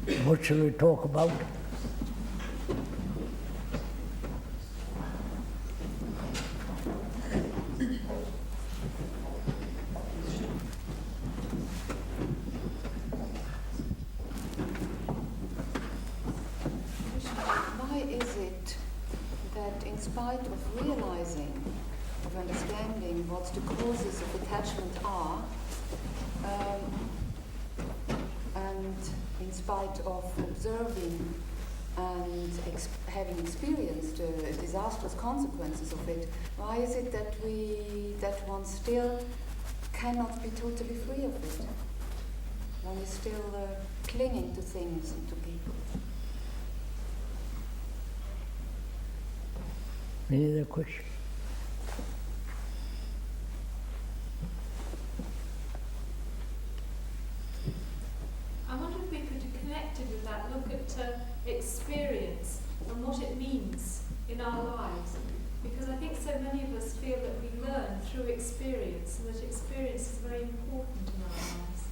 What shall we talk about? Why is it that in spite of realizing, of understanding what the causes of attachment are, and in spite of observing and having experienced the disastrous consequences of it, why is it that one still cannot be totally free of it? One is still clinging to things and to people. Any other question? I wonder if we could have connected with that, look at experience and what it means in our lives. Because I think so many of us feel that we learn through experience, and that experience is very important in our lives.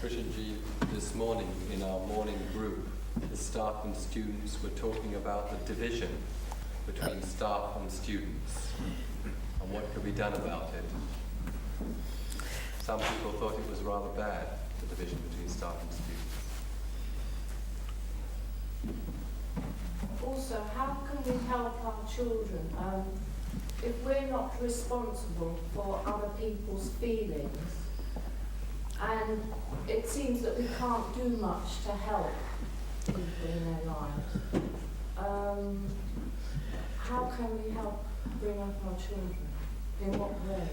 Krishanji, this morning in our morning group, the staff and students were talking about the division between staff and students and what could be done about it. Some people thought it was rather bad, the division between staff and students. Also, how can we help our children if we're not responsible for other people's feelings? And it seems that we can't do much to help people in their lives. How can we help bring up our children? In what way?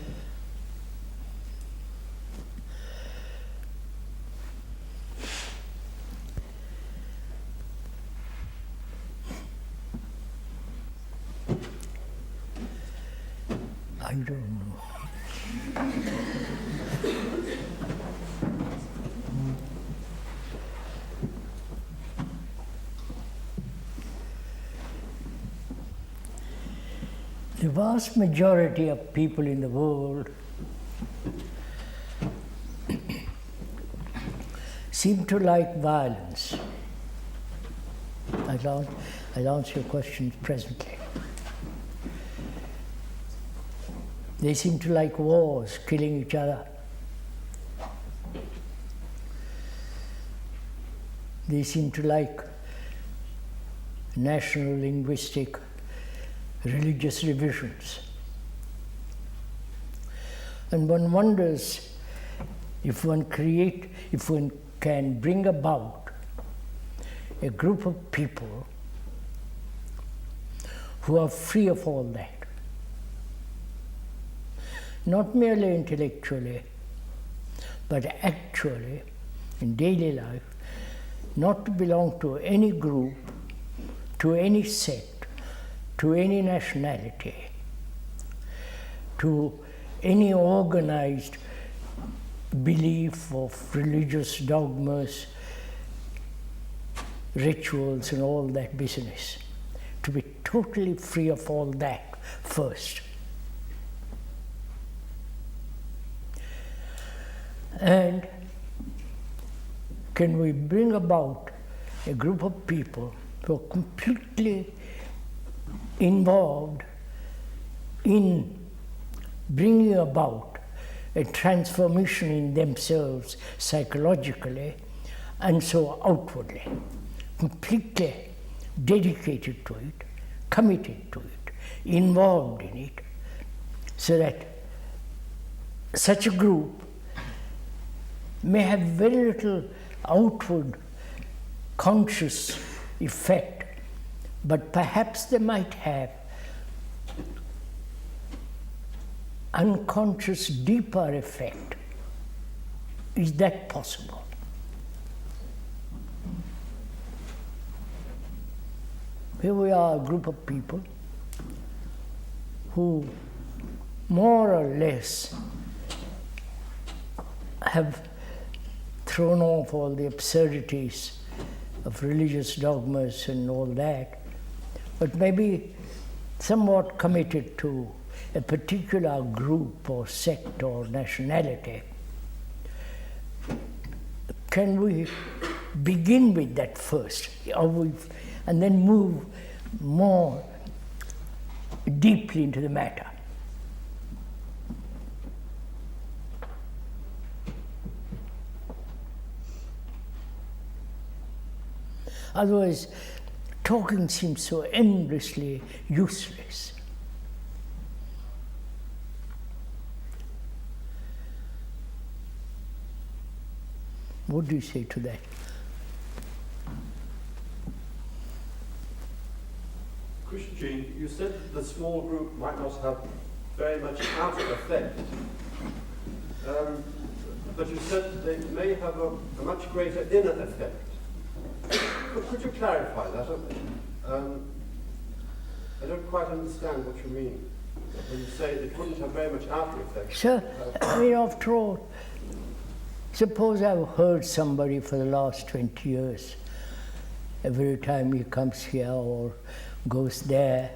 I don't know. The vast majority of people in the world seem to like violence. I'll answer your questions presently. They seem to like wars, killing each other. They seem to like national, linguistic, religious divisions. And one wonders if one can bring about a group of people who are free of all that. Not merely intellectually, but actually in daily life, not to belong to any group, to any sect, to any nationality, to any organized belief of religious dogmas, rituals and all that business. To be totally free of all that first. And can we bring about a group of people who are completely involved in bringing about a transformation in themselves psychologically and so outwardly, completely dedicated to it, committed to it, involved in it, so that such a group may have very little outward conscious effect, but perhaps they might have unconscious, deeper effect. Is that possible? Here we are, a group of people who more or less have thrown off all the absurdities of religious dogmas and all that, but maybe somewhat committed to a particular group or sect or nationality, can we begin with that first, and then move more deeply into the matter? Otherwise, talking seems so endlessly useless. What do you say to that? Christian, you said that the small group might not have very much outer effect, but you said they may have a much greater inner effect. Could you clarify that? I don't quite understand what you mean when you say it wouldn't have very much outer effect. Sir, I mean, after all, suppose I've heard somebody for the last 20 years, every time he comes here or goes there,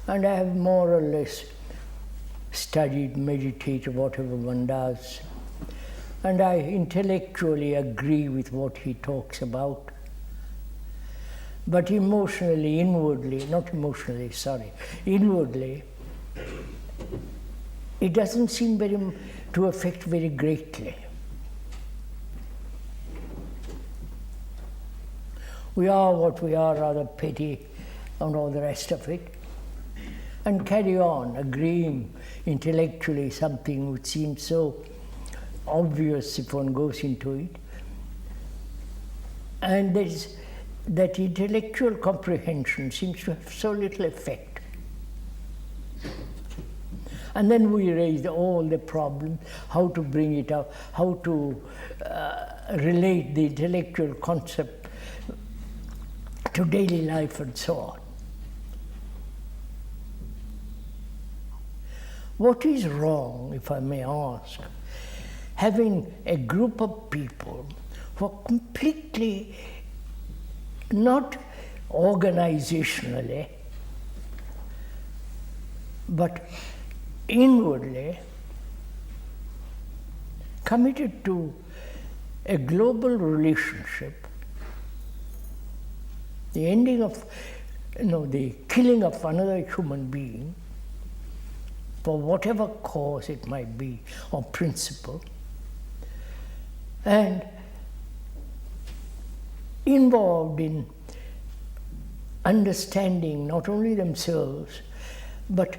and I have more or less studied, meditated, whatever one does, and I intellectually agree with what he talks about, but emotionally, inwardly, inwardly, it doesn't seem to affect very greatly. We are what we are, rather petty and all the rest of it, and carry on agreeing intellectually something which seems so obvious if one goes into it. And that intellectual comprehension seems to have so little effect. And then we raised all the problems, how to bring it up, how to relate the intellectual concept to daily life and so on. What is wrong, if I may ask, having a group of people who are completely not organizationally, but inwardly committed to a global relationship, the ending of, the killing of another human being for whatever cause it might be or principle, and involved in understanding not only themselves but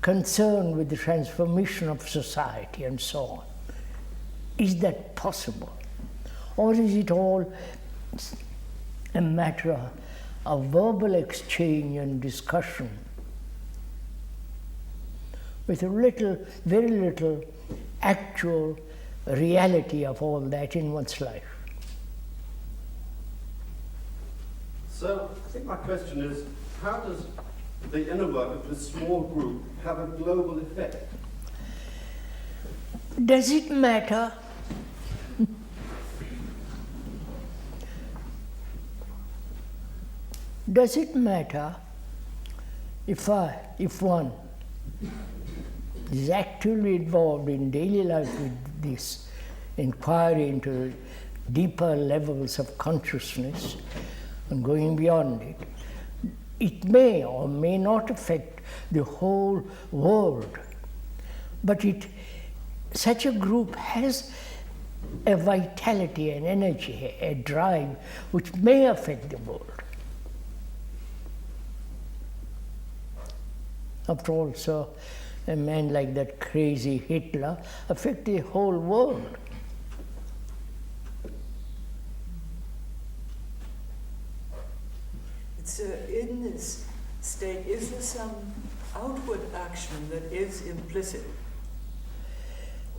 concerned with the transformation of society and so on. Is that possible? Or is it all a matter of verbal exchange and discussion with very little actual reality of all that in one's life? So I think my question is, how does the inner work of this small group have a global effect? Does it matter? Does it matter if one is actively involved in daily life with this inquiry into deeper levels of consciousness and going beyond it? It may or may not affect the whole world, but such a group has a vitality, an energy, a drive which may affect the world. After all, so a man like that crazy Hitler affected the whole world. It's in this state, is there some outward action that is implicit?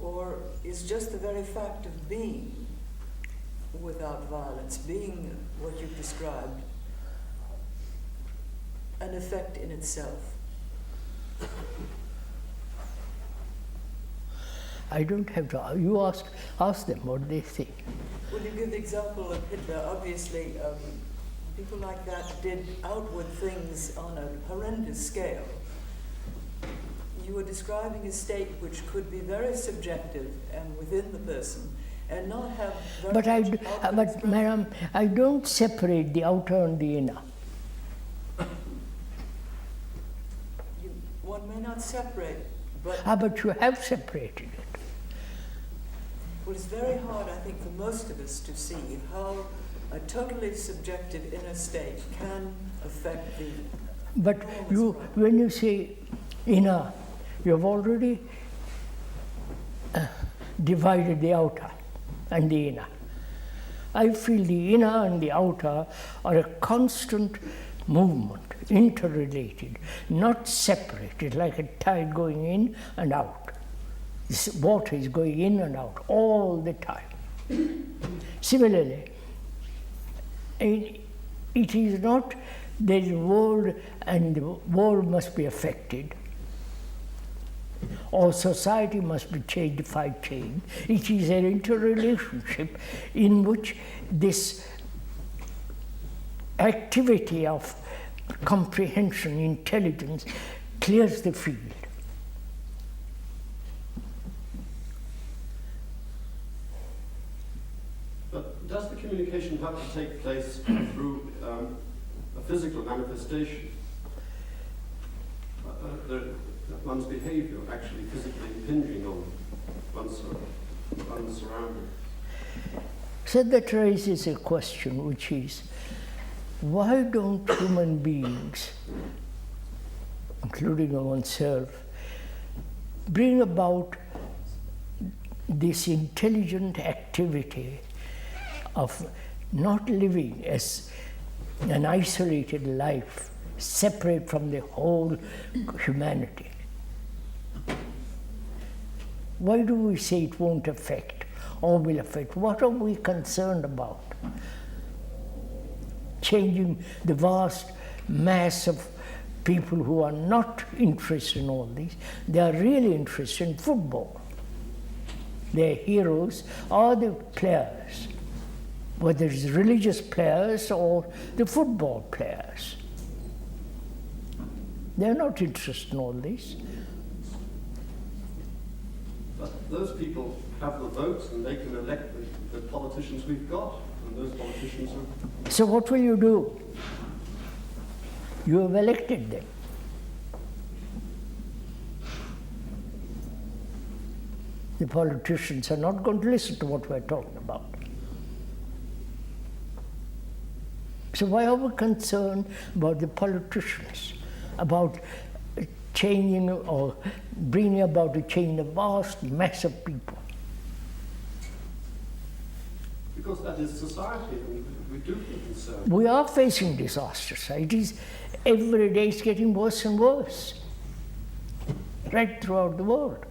Or is just the very fact of being without violence, being what you've described, an effect in itself? I don't have to. You ask them what they think. When you give the example of Hitler, obviously people like that did outward things on a horrendous scale, you were describing a state which could be very subjective and within the person and not have very But much outward but expression. madam, I don't separate the outer and the inner. One may not separate, but But you have separated it. well, it's very hard, I think, for most of us to see how a totally subjective inner state can affect the But you, when you say inner, you have already divided the outer and the inner. I feel the inner and the outer are a constant movement, interrelated, not separated, like a tide going in and out. This water is going in and out all the time. Similarly, it is not there is a world and the world must be affected, or society must be changed if I change. It is an interrelationship in which this activity of comprehension, intelligence, clears the field. But does the communication have to take place through a physical manifestation? One's behavior actually physically impinging on one's surroundings? So that raises a question, which is, why don't human beings, including oneself, bring about this intelligent activity of not living as an isolated life, separate from the whole humanity? Why do we say it won't affect or will affect? What are we concerned about? Changing the vast mass of people who are not interested in all this. They are really interested in football. Their heroes are the players, whether it's religious players or the football players. They're not interested in all this. But those people have the votes and they can elect the politicians we've got, and those politicians are... So what will you do? You have elected them. The politicians are not going to listen to what we're talking about. So why are we concerned about the politicians, about changing or bringing about a change in a vast mass of people? Because that is society, and we do feel concerned. We are facing disasters. It is every day it's getting worse and worse, right throughout the world.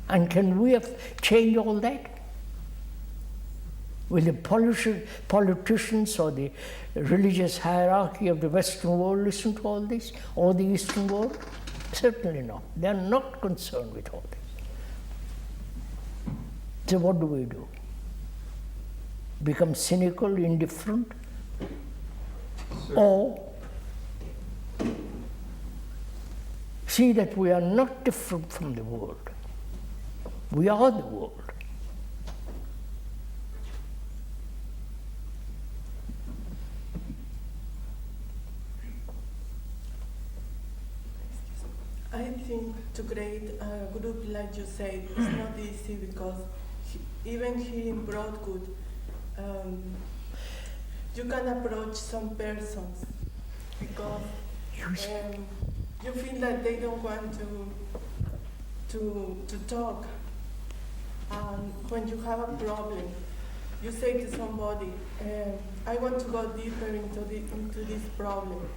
And can we have changed all that? Will the politicians or the religious hierarchy of the Western world listen to all this, or the Eastern world? Certainly not. They are not concerned with all this. So what do? Become cynical, indifferent? Or see that we are not different from the world. We are the world. I think to create a group like you said is not easy because even here in Broadwood, you can approach some persons because you feel that they don't want to talk. And when you have a problem, you say to somebody, I want to go deeper into this problem.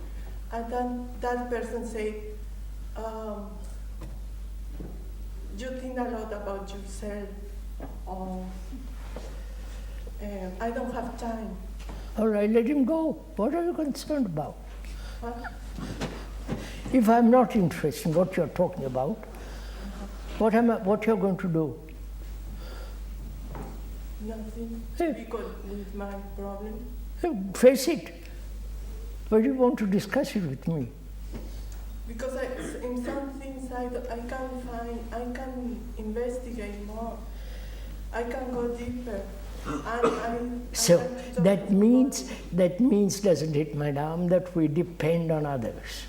And then that person say, you think a lot about yourself, or I don't have time. All right, let him go. What are you concerned about? What? If I'm not interested in what you're talking about, what you're going to do? Nothing. Hey. Because with my problem. Face it. Why do you want to discuss it with me? Because in some things I can investigate more. I can go deeper. So that means, doesn't it, madam, that we depend on others?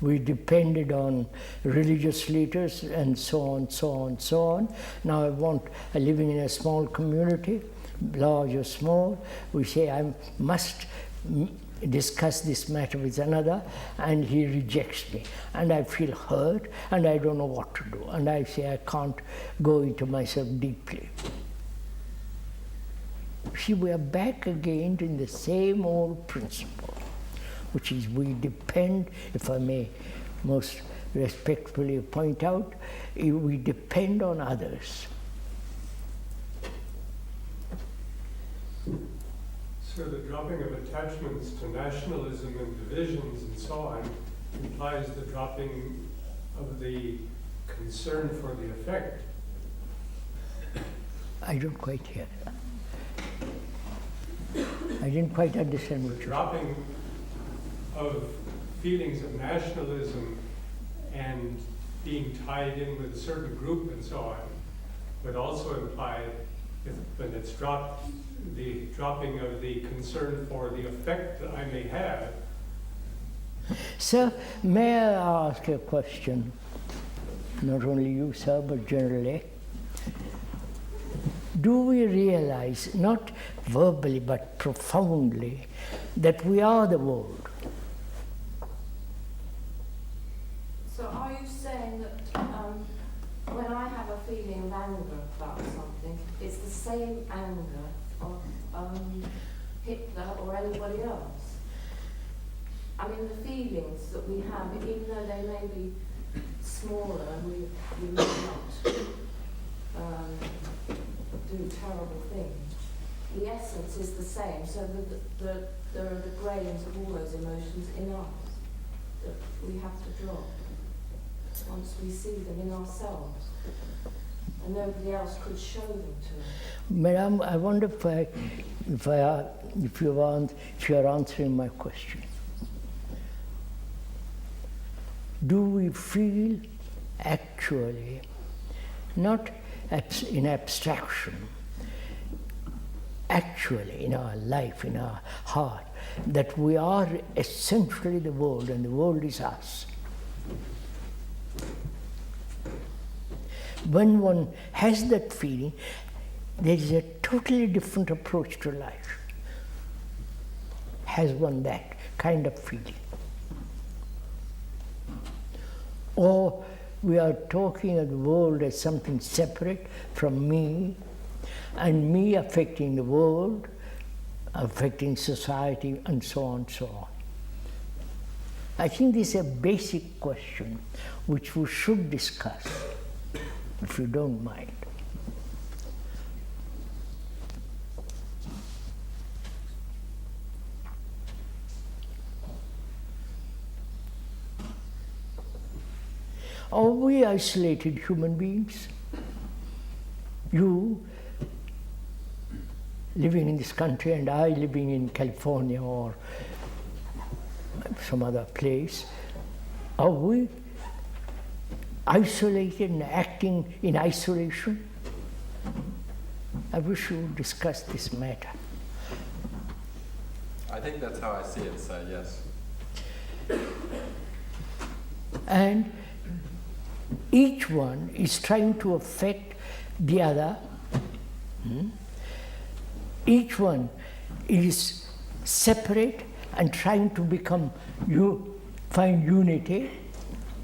We depended on religious leaders and so on, so on, so on. Now I living in a small community, large or small, we say I must discuss this matter with another, and he rejects me. And I feel hurt, and I don't know what to do. And I say I can't go into myself deeply. See, we are back again in the same old principle, which is we depend, if I may most respectfully point out, we depend on others. So the dropping of attachments to nationalism and divisions and so on implies the dropping of the concern for the effect. I don't quite hear that. I didn't quite understand what The you dropping of feelings of nationalism and being tied in with a certain group and so on would also imply, when it's dropped, the dropping of the concern for the effect that I may have. Sir, may I ask a question? Not only you, sir, but generally. Do we realize, not verbally but profoundly, that we are the world? So are you saying that when I have a feeling of anger about something, it's the same anger of Hitler or anybody else? I mean, the feelings that we have, even though they may be smaller, we may not do terrible things. The essence is the same, so there are the grains of all those emotions in us that we have to drop once we see them in ourselves, and nobody else could show them to us. Madam, I wonder if you are answering my question. Do we feel actually, not in abstraction, actually in our life, in our heart, that we are essentially the world and the world is us? When one has that feeling, there is a totally different approach to life. Has one that kind of feeling? Or we are talking of the world as something separate from me, and me affecting the world, affecting society, and so on, so on. I think this is a basic question which we should discuss, if you don't mind. Are we isolated human beings? You living in this country and I living in California or some other place, are we isolated and acting in isolation? I wish you would discuss this matter. I think that's how I see it, sir, yes. And each one is trying to affect the other. Each one is separate and trying to find unity,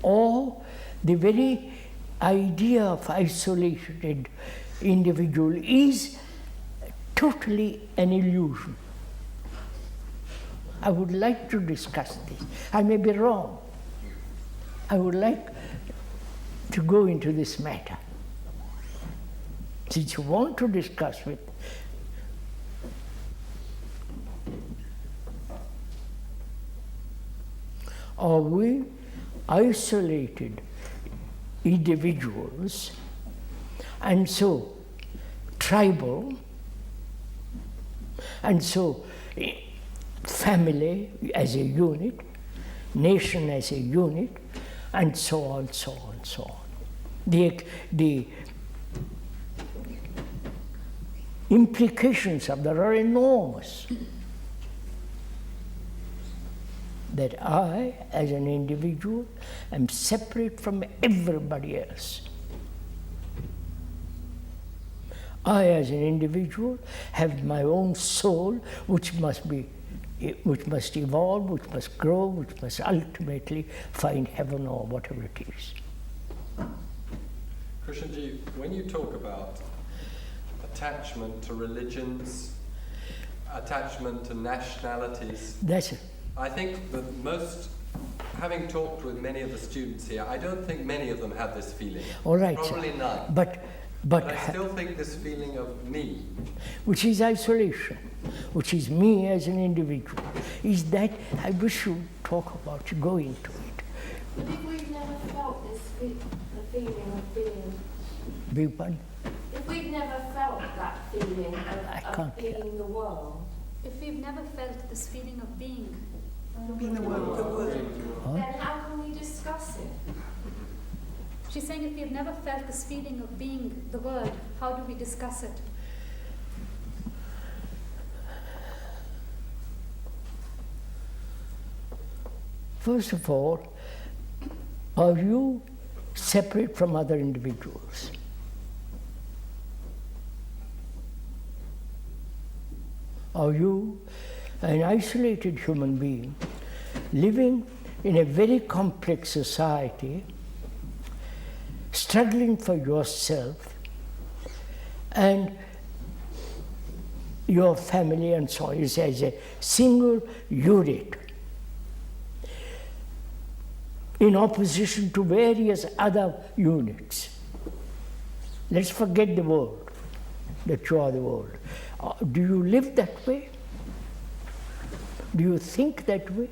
or the very idea of isolated individual is totally an illusion. I would like to discuss this. I may be wrong. I would like to go into this matter. Since you want to discuss with, are we isolated individuals and so tribal, and so family as a unit, nation as a unit, and so on, so on, so on. The implications of that are enormous. That I, as an individual, am separate from everybody else. I, as an individual, have my own soul, which must evolve, which must grow, which must ultimately find heaven or whatever it is. Krishnji, when you talk about attachment to religions, attachment to nationalities, That's it. I think that most, having talked with many of the students here, I don't think many of them have this feeling. All right, Probably sir. none. But I still think this feeling of me, which is isolation, which is me as an individual, is that I wish you talk about, you go into it. But if we've never felt this the feeling of being, Big one. if we've never felt that feeling of being the world, If we've never felt this feeling of being The word. then how can we discuss it? She's saying if we've never felt this feeling of being the word, how do we discuss it? First of all, are you separate from other individuals? Are you an isolated human being living in a very complex society, struggling for yourself and your family and so on, is as a single unit in opposition to various other units? Let's forget the world, that you are the world. Do you live that way? Do you think that way?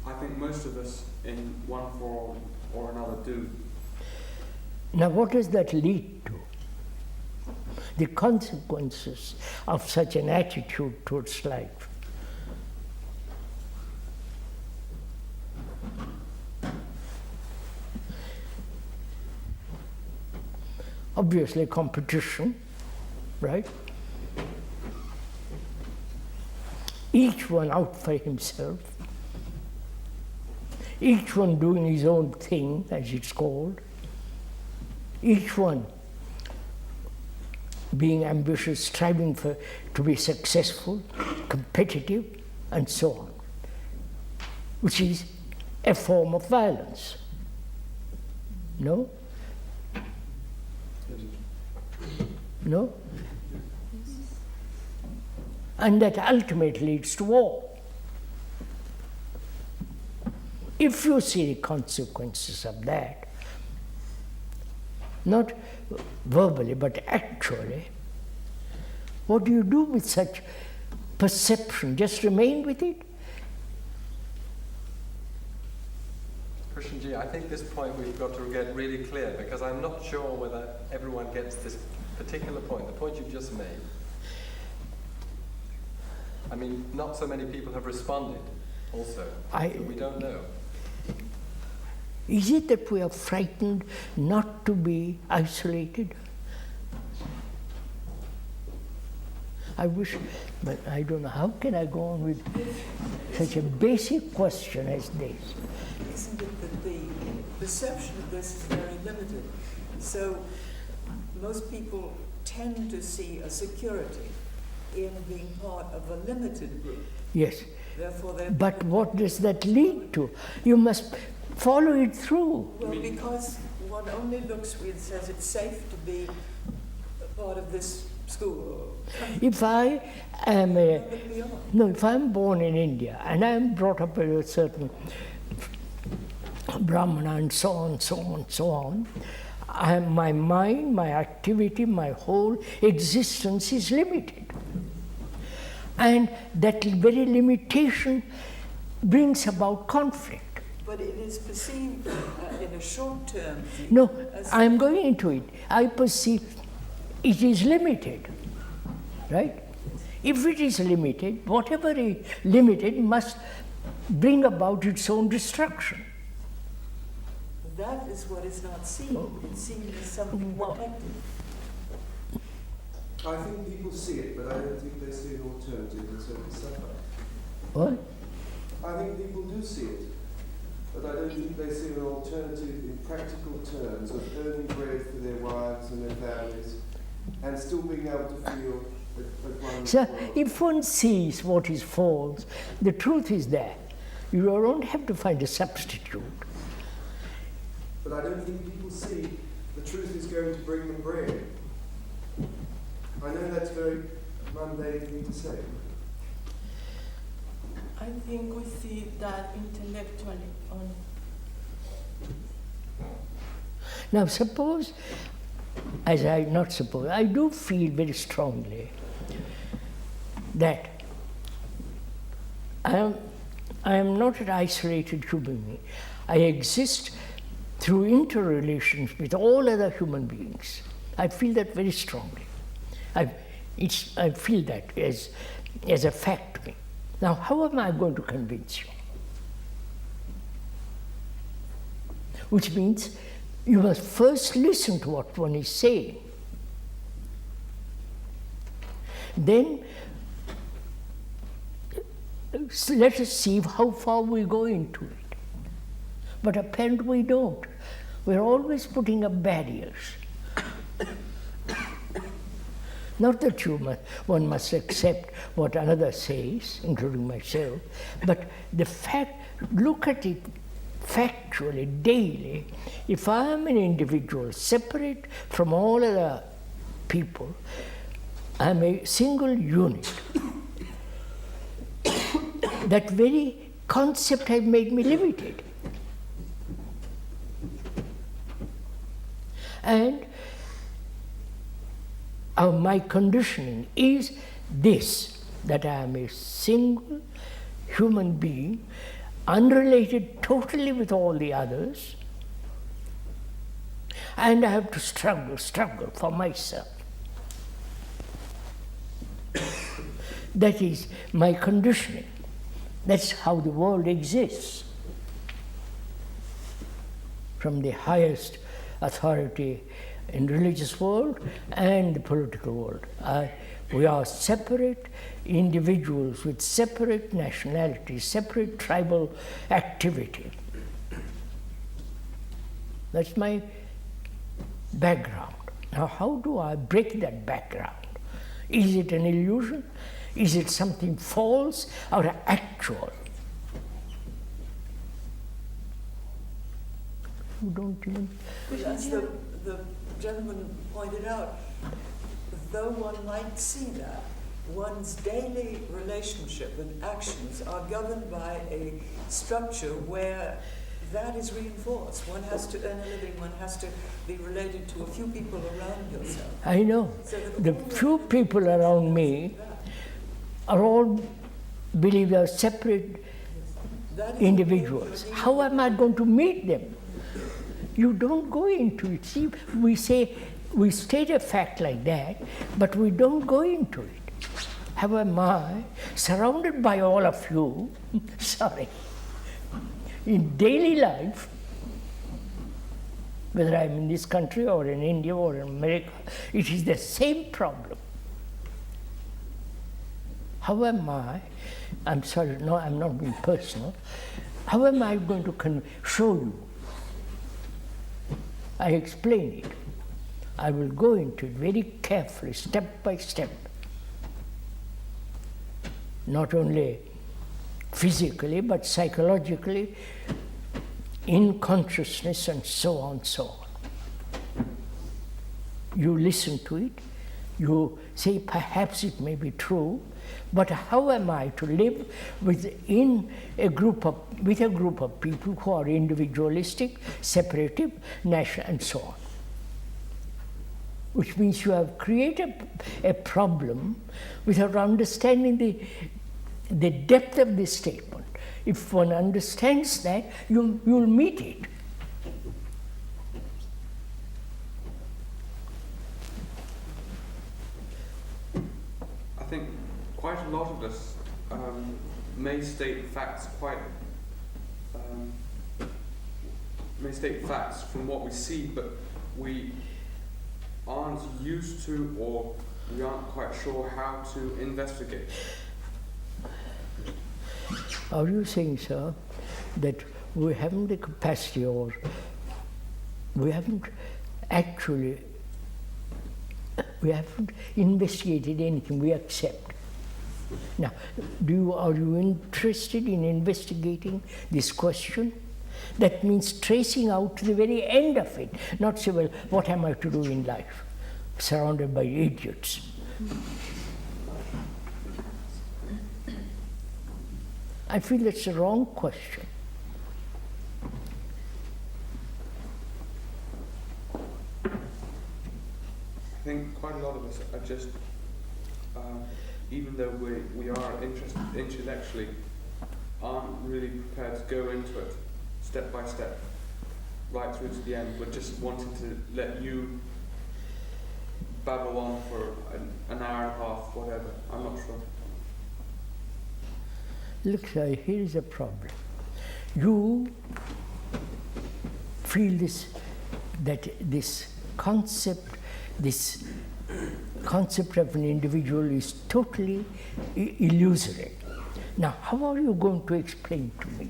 I think most of us, in one form or another, do. Now, what does that lead to? The consequences of such an attitude towards life. Obviously, competition, right? Each one out for himself, each one doing his own thing, as it's called, each one being ambitious, striving to be successful, competitive, and so on, which is a form of violence. No? No? And that ultimately leads to war. If you see the consequences of that, not verbally but actually, what do you do with such perception? Just remain with it? Krishnji, I think this point we've got to get really clear, because I'm not sure whether everyone gets this particular point, the point you've just made. I mean, not so many people have responded also, so we don't know. Is it that we are frightened not to be isolated? I wish, but I don't know, how can I go on with such a basic question as this? Isn't it that the perception of this is very limited? So most people tend to see a security in being part of a limited group. Yes. Therefore, but what does that lead to? You must follow it through. Well, because one only looks with, says it's safe to be a part of this school. If I am if I'm born in India and I'm brought up with a certain Brahmana and so on, so on, so on, my mind, my activity, my whole existence is limited. And that very limitation brings about conflict. But it is perceived in a short-term view. No, as I'm going into it. I perceive it is limited, right? If it is limited, whatever is limited must bring about its own destruction. that is what is not seen. It's seen as something protected. I think people see it, but I don't think they see an alternative, and so they suffer. What? I think people do see it, but I don't think they see an alternative in practical terms of earning bread for their wives and their families, and still being able to feel that one. So, if one sees what is false, the truth is there. You don't have to find a substitute. But I don't think people see the truth is going to bring them bread. I know that's very mundane thing to say. I think we see that intellectually only. Now, suppose, I do feel very strongly that I am not an isolated human being. I exist through interrelations with all other human beings. I feel that very strongly. I feel that as a fact to me. Now, how am I going to convince you? Which means you must first listen to what one is saying. Then let us see how far we go into it. But apparently we don't. We're always putting up barriers. Not that one must accept what another says, including myself, but the fact, look at it factually, daily. If I am an individual separate from all other people, I'm a single unit. That very concept has made me limited. And my conditioning is this, that I am a single human being, unrelated totally with all the others, and I have to struggle for myself. That is my conditioning. That's how the world exists. From the highest authority in religious world and the political world. We are separate individuals with separate nationalities, separate tribal activity. That's my background. Now, how do I break that background? Is it an illusion? Is it something false or actual? You don't even... As the gentleman pointed out, though one might see that, one's daily relationship and actions are governed by a structure where that is reinforced. One has to earn a living, one has to be related to a few people around yourself. I know. So the few people around me are all believe they are separate individuals. How am I going to meet them? You don't go into it. See, we state a fact like that, but we don't go into it. How am I, surrounded by all of you, sorry, in daily life, whether I'm in this country or in India or in America, it is the same problem. How am I, I'm sorry, no, I'm not being personal, how am I going to show you? I explain it. I will go into it very carefully, step by step. Not only physically, but psychologically, in consciousness, and so on, so on. You listen to it, you say, perhaps it may be true, but how am I to live with a group of people who are individualistic, separative, national, and so on? which means you have created a problem without understanding the depth of this statement. If one understands that, you'll meet it. I think quite a lot of us may state facts from what we see, but we aren't used to, or we aren't quite sure how to investigate. Are you saying, sir, that we haven't the capacity, or we haven't investigated anything, we accept? Now, are you interested in investigating this question? That means tracing out to the very end of it, not say, well, what am I to do in life, surrounded by idiots? I feel that's the wrong question. I think quite a lot of us are just, even though we are interested intellectually, aren't really prepared to go into it step by step, right through to the end. We're just wanting to let you babble on for an hour and a half, whatever. I'm not sure. Look, sir, here is a problem. You feel that this concept of an individual is totally illusory. Now, how are you going to explain to me,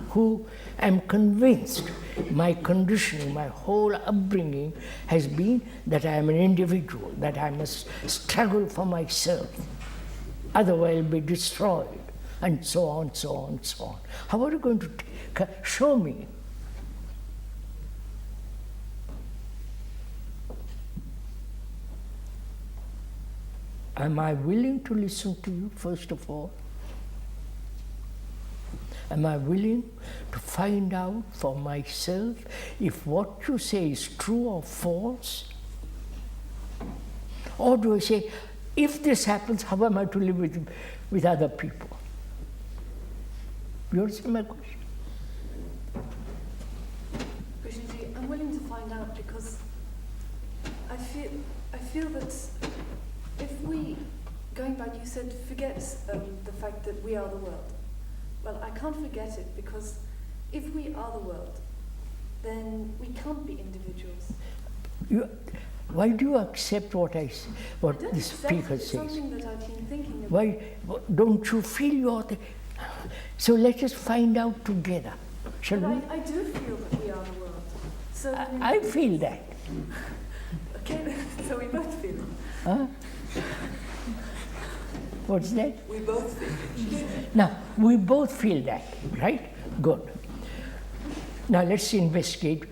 who am convinced my conditioning, my whole upbringing has been that I am an individual, that I must struggle for myself, otherwise I'll be destroyed, and so on, so on, so on. How are you going to show me? Am I willing to listen to you, first of all? Am I willing to find out for myself if what you say is true or false? Or do I say, if this happens, how am I to live with other people? You understand my question? Krishnji, I'm willing to find out because I feel that if we, going back, you said forget the fact that we are the world. Well, I can't forget it because if we are the world, then we can't be individuals. Why do you accept what the speaker says? It's something that I've been thinking about. Why don't you feel you're the... So let us find out together, shall we? I do feel that we are the world. So I feel that. Okay, so we both feel it. Huh? What's that? We both feel it. Now, we both feel that, right? Good. Now let's investigate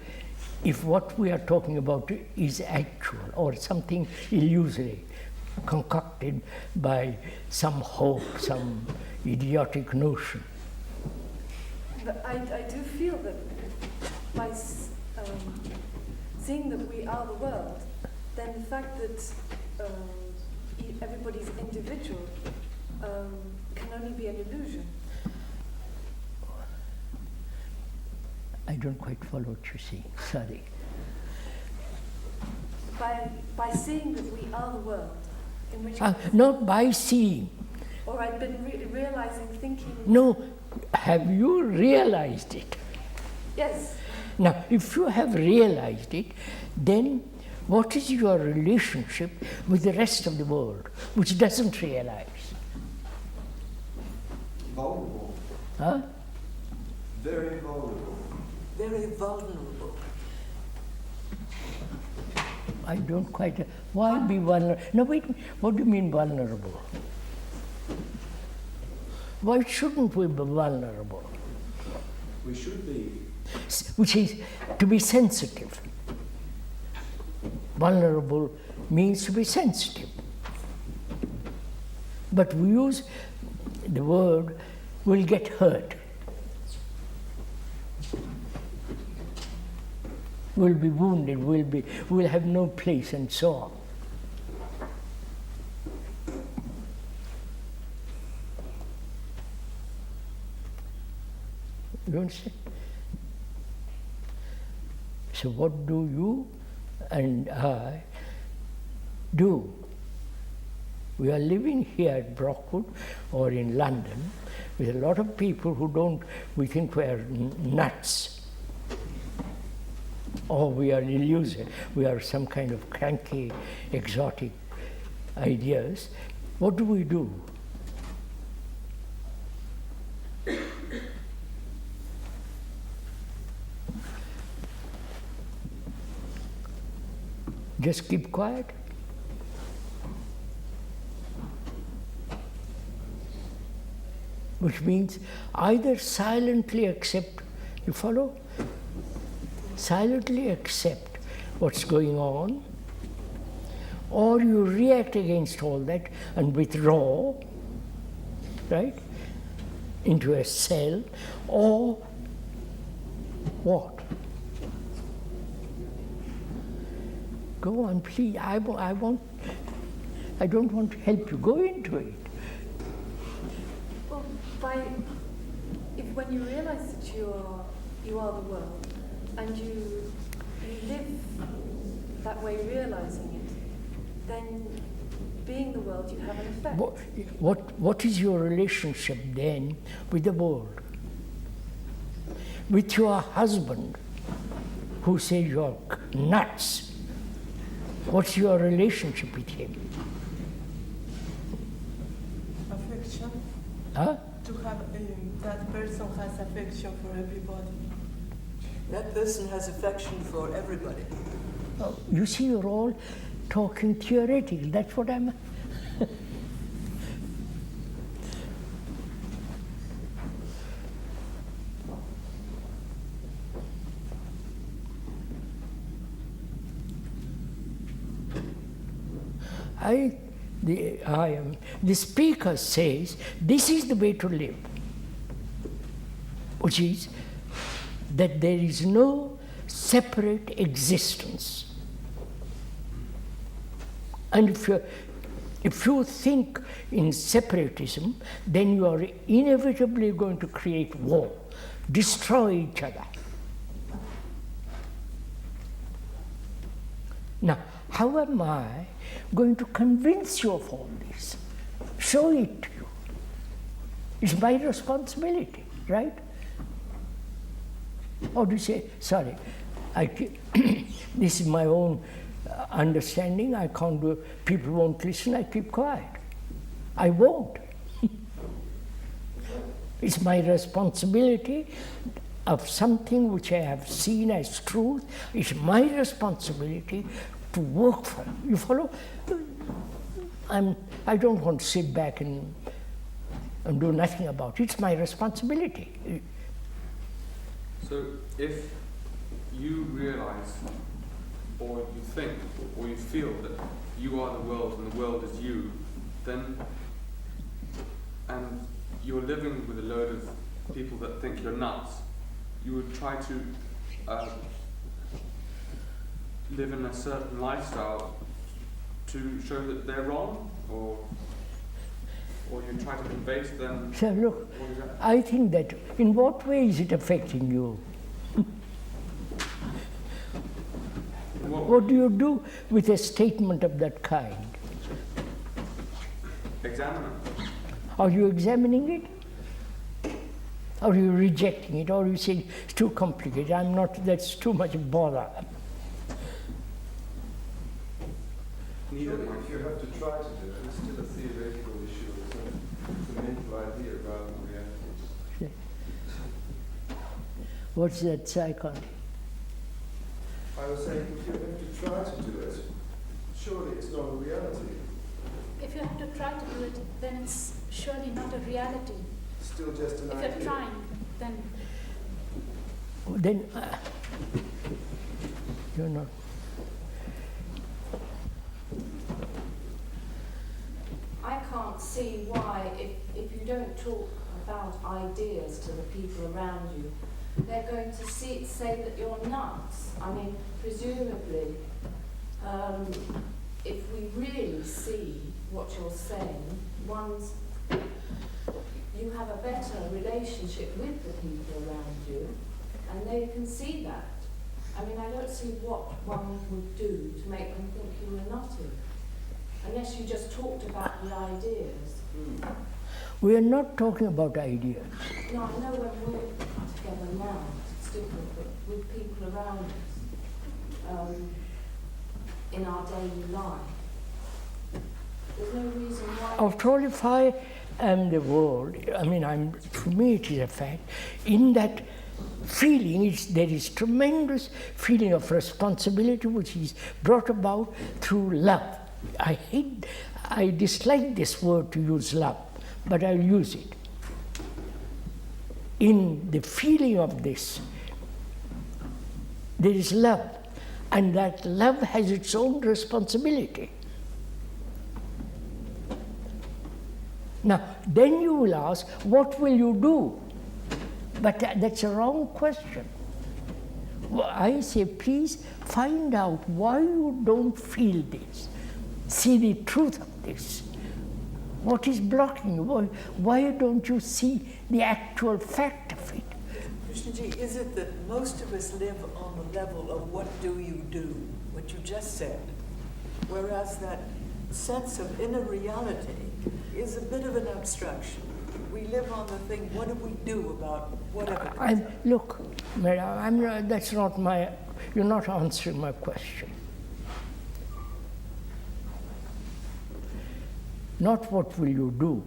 if what we are talking about is actual or something illusory, concocted by some hope, some idiotic notion. But I do feel that by seeing that we are the world, then the fact that everybody's individual can only be an illusion. I don't quite follow what you're saying, sorry. By seeing that we are the world, in which not by seeing. Or I've been realizing, thinking... No, have you realized it? Yes. Now, if you have realized it, then what is your relationship with the rest of the world, which doesn't realize? Vulnerable. Huh? Very vulnerable. Very vulnerable. I don't quite... Why be vulnerable? No, wait, what do you mean vulnerable? Why shouldn't we be vulnerable? We should be. Which is to be sensitive. Vulnerable means to be sensitive. But we use the word, will get hurt. will be wounded, will have no place, and so on. You understand? So what do you and I do? We are living here at Brockwood or in London with a lot of people who we think we are nuts, or we are illusive, we are some kind of cranky, exotic ideas. What do we do? Just keep quiet? Which means either silently accept, you follow? Silently accept what's going on, or you react against all that and withdraw, right, into a cell, or what? Go on, please. I don't want to help you. Go into it. Well, when you realize that you are the world, and you live that way, realizing it, then being the world, you have an effect. What is your relationship then with the world? With your husband, who says you're nuts? What's your relationship with him? Affection. Huh? To have that person has affection for everybody. That person has affection for everybody. Oh, you see, you're all talking theoretical. That's what I'm. The speaker says this is the way to live, which is that there is no separate existence. And if you think in separatism, then you are inevitably going to create war, destroy each other. Now, how am I going to convince you of all this? Show it to you. It's my responsibility, right? Or do you say, sorry, this is my own understanding, I can't do it, people won't listen, I keep quiet. I won't. It's my responsibility of something which I have seen as truth. It's my responsibility to work for it. You follow? I don't want to sit back and do nothing about it. It's my responsibility. So if you realize, or you think, or you feel that you are the world and the world is you, then, and you're living with a load of people that think you're nuts, you would try to live in a certain lifestyle to show that they're wrong, or you try to convey to them. So look, I think that in what way is it affecting you? What do you do with a statement of that kind? Examine it. Are you examining it? Are you rejecting it? Or are you saying it's too complicated, that's too much bother? If you have to try to do it, it's still a theoretical issue. It's a mental idea rather than reality. What's that, Saikon? I was saying, if you have to try to do it, surely it's not a reality. If you have to try to do it, then it's surely not a reality. Still just an idea. If you're trying, then... Then you're not. I can't see why, if you don't talk profound ideas to the people around you, they're going to say that you're nuts. I mean, presumably, if we really see what you're saying, you have a better relationship with the people around you, and they can see that. I mean, I don't see what one would do to make them think you were nutty, unless you just talked about the ideas. We are not talking about ideas. No, I know when we're together now, it's different, but with people around us, in our daily life, there's no reason why... After all, if I am the world, I mean, for me it is a fact, in that feeling, there is tremendous feeling of responsibility which is brought about through love. I dislike this word to use love, but I'll use it. In the feeling of this, there is love, and that love has its own responsibility. Now, then you will ask, what will you do? But that's a wrong question. Well, I say, please find out why you don't feel this. See the truth of this. What is blocking you? Why don't you see the actual fact of it? Krishnaji, is it that most of us live on the level of what do, what you just said, whereas that sense of inner reality is a bit of an abstraction? We live on the thing, what do we do about whatever? Look, madam, that's not you're not answering my question. Not what will you do,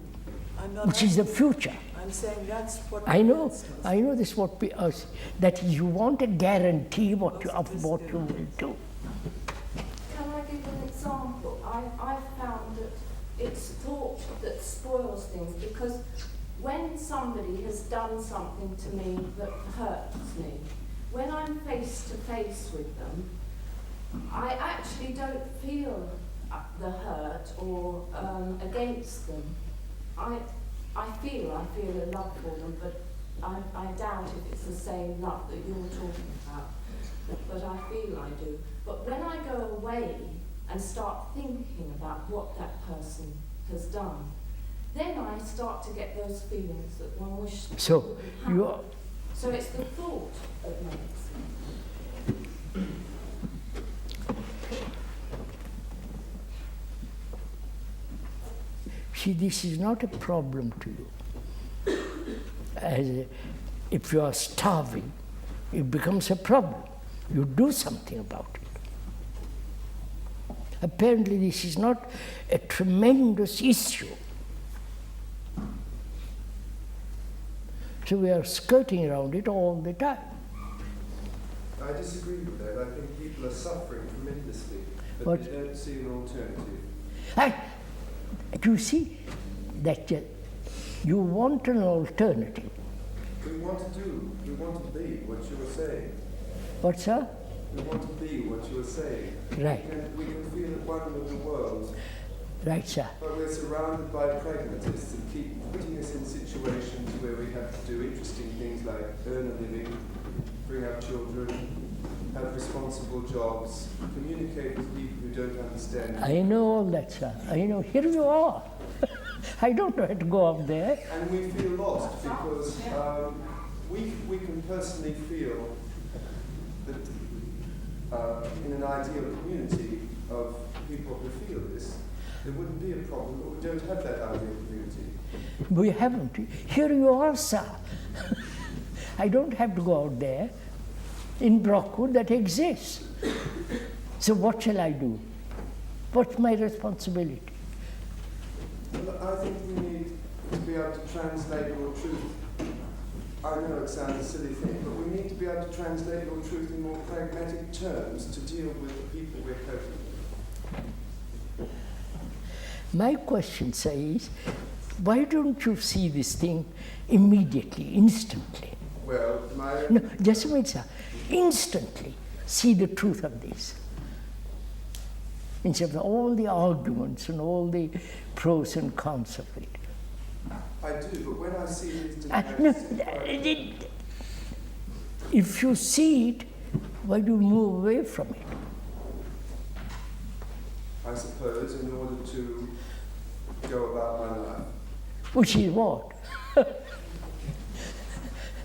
which is the future. I'm saying that's what I know this what that is, you want a guarantee of what you will do. Can I give an example? I've found that it's thought that spoils things, because when somebody has done something to me that hurts me, when I'm face to face with them, I actually don't feel the hurt or against them. I feel a love for them, but I doubt if it's the same love that you're talking about. But I feel I do. But when I go away and start thinking about what that person has done, then I start to get those feelings that one wishes to happen. So it's the thought that makes it. See, this is not a problem to you. If you are starving, it becomes a problem. You do something about it. Apparently, this is not a tremendous issue. So we are skirting around it all the time. I disagree with that. I think people are suffering tremendously, but they don't see an alternative. Do you see that you want an alternative? We want to be what you were saying. What, sir? We want to be what you were saying. Right. We can feel at one with the world. Right, sir. But we're surrounded by pragmatists and keep putting us in situations where we have to do interesting things like earn a living, bring up children, have responsible jobs, communicate with people who don't understand. I know all that, sir. I know. Here you are. I don't know how to go up there. And we feel lost because we can personally feel that in an ideal community of people who feel this, there wouldn't be a problem, but we don't have that ideal community. We haven't. Here you are, sir. I don't have to go out there. In Brockwood, that exists. So what shall I do? What's my responsibility? Well, I think we need to be able to translate your truth. I know it sounds a silly thing, but we need to be able to translate your truth in more pragmatic terms to deal with the people we're coping with. My question says, why don't you see this thing immediately, instantly? Well, No, just a minute, sir. Instantly see the truth of this. Instead of all the arguments and all the pros and cons of it. I do, but when I see these No, dynamics, if you see it, why do you move away from it? I suppose, in order to go about my life, Which is what?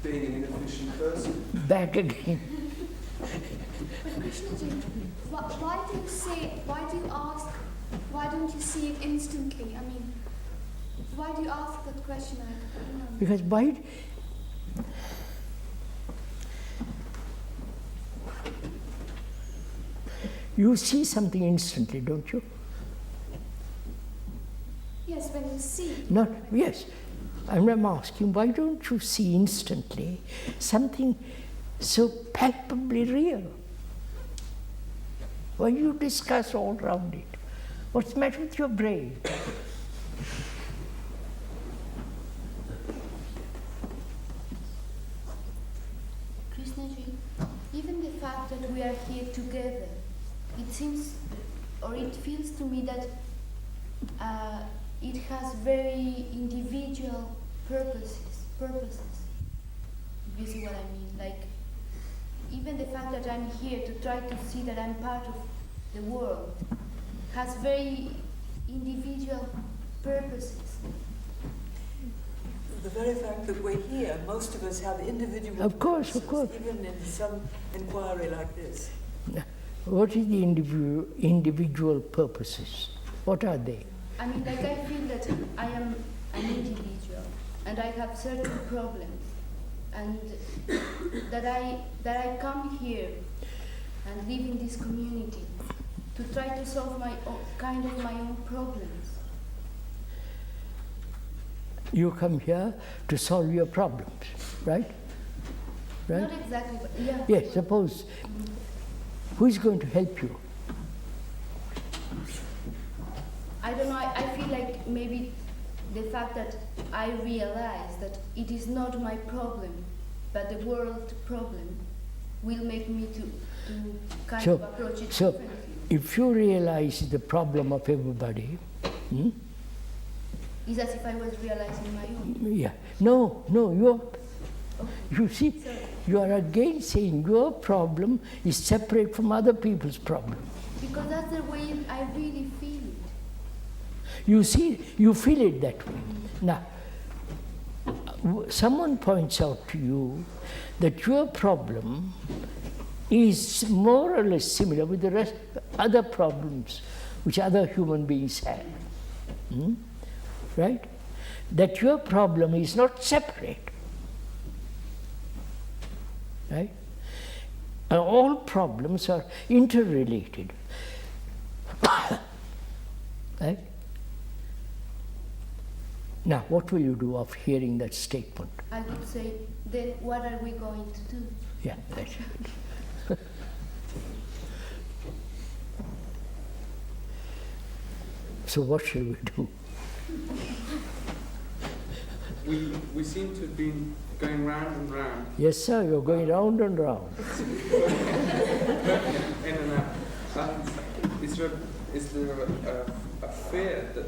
being an inefficient person. Back again. Krishnaji, why do you say, why do you ask, why don't you see it instantly? I mean, why do you ask that question? I don't know. Because by you see something instantly, don't you? Yes, when you see. Not, yes. I'm asking, why don't you see instantly something so palpably real? Why you discuss all around it? What's the matter with your brain? Krishnaji, even the fact that we are here together, it seems, or it feels to me that it has very individual purposes. You see what I mean? Like, even the fact that I'm here to try to see that I'm part of the world has very individual purposes. The very fact that we're here, most of us have individual Of course, purposes, even in some inquiry like this. What is the individual purposes? What are they? I mean, like, I feel that I am an individual and I have certain problems, and that I come here and live in this community to try to solve my own problems. You come here to solve your problems, right? Right? Not exactly, but yeah. Yes, suppose. Who is going to help you? I don't know, I feel like maybe the fact that I realize that it is not my problem, but the world problem, will make me to kind of approach it differently. If you realize the problem of everybody, It's as if I was realizing my own. yeah, no, you see, you are again saying your problem is separate from other people's problem. Because that's the way I really feel it. You see, you feel it that way. Now, someone points out to you that your problem is more or less similar with the rest other problems which other human beings have. Right? That your problem is not separate. Right? And all problems are interrelated. Right? Now, what will you do of hearing that statement? I would say, then what are we going to do? Yeah, that's it. So what shall we do? We seem to have been going round and round. Yes, sir, you're going round and round. In and out. Is there a fear that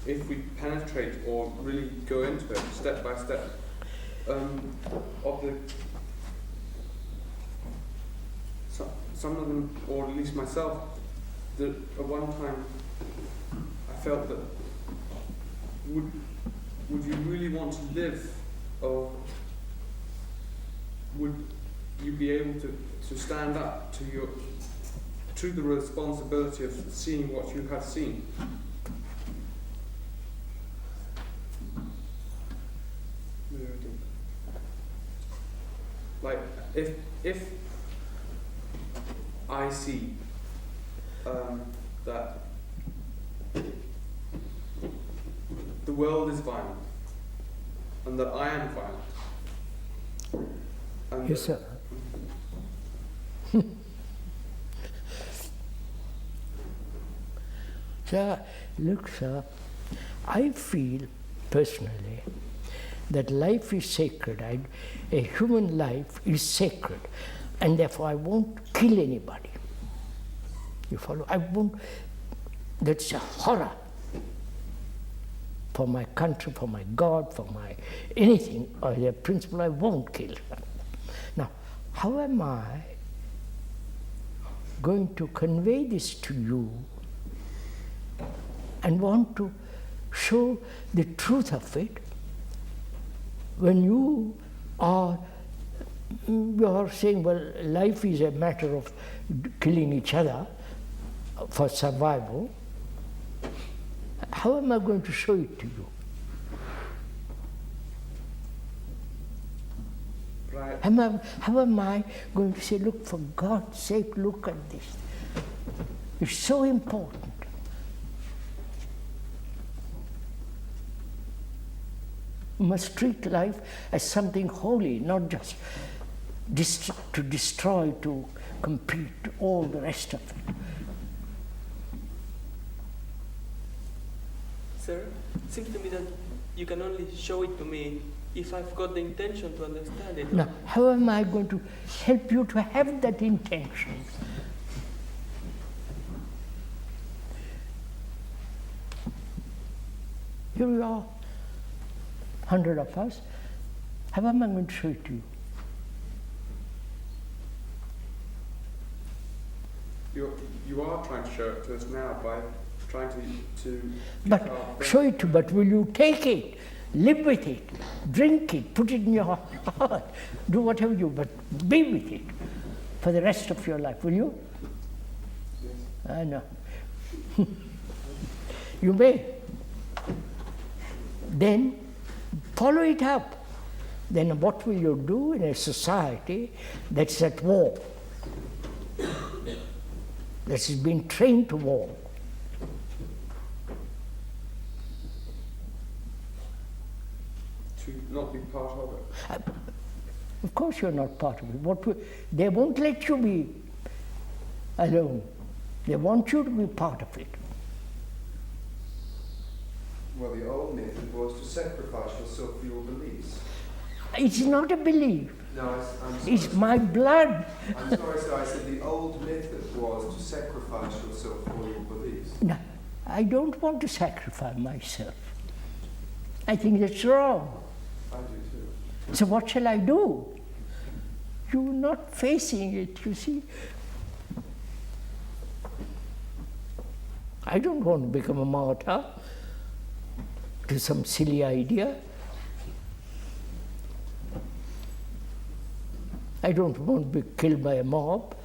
if we penetrate or really go into it step by step, some of them, or at least myself, that at one time I felt that would you really want to live, or would you be able to stand up to the responsibility of seeing what you have seen? Like, if I see that the world is violent and that I am violent, and Yes, sir. Sir, look, sir, I feel personally that life is sacred. A human life is sacred, and therefore I won't kill anybody. You follow? I won't That's a horror for my country, for my God, for my anything, or the principle I won't kill. Now, how am I going to convey this to you and want to show the truth of it when you are saying, well, life is a matter of killing each other for survival? How am I going to show it to you? Right. How am I going to say, look, for God's sake, look at this? It's so important. You must treat life as something holy, not just to destroy, to compete, all the rest of it. Sir, it seems to me that you can only show it to me if I've got the intention to understand it. Now, how am I going to help you to have that intention? Here we are, 100 of us. How am I going to show it to you? You are trying to show it to us now by trying to But show it to, but will you take it, live with it, drink it, put it in your heart, do whatever you, but be with it for the rest of your life, will you? Yes. I know. You may. Then follow it up. Then what will you do in a society that's at war? That has been trained to war. to not be part of it. Of course you're not part of it. They won't let you be alone. They want you to be part of it. Well, the old method was to sacrifice yourself for your beliefs. It's not a belief. No, I'm sorry. It's my blood. I'm sorry, sir. I said the old method was to sacrifice yourself for your beliefs. No, I don't want to sacrifice myself. I think that's wrong. I do too. So what shall I do? You're not facing it, you see. I don't want to become a martyr to some silly idea. I don't want to be killed by a mob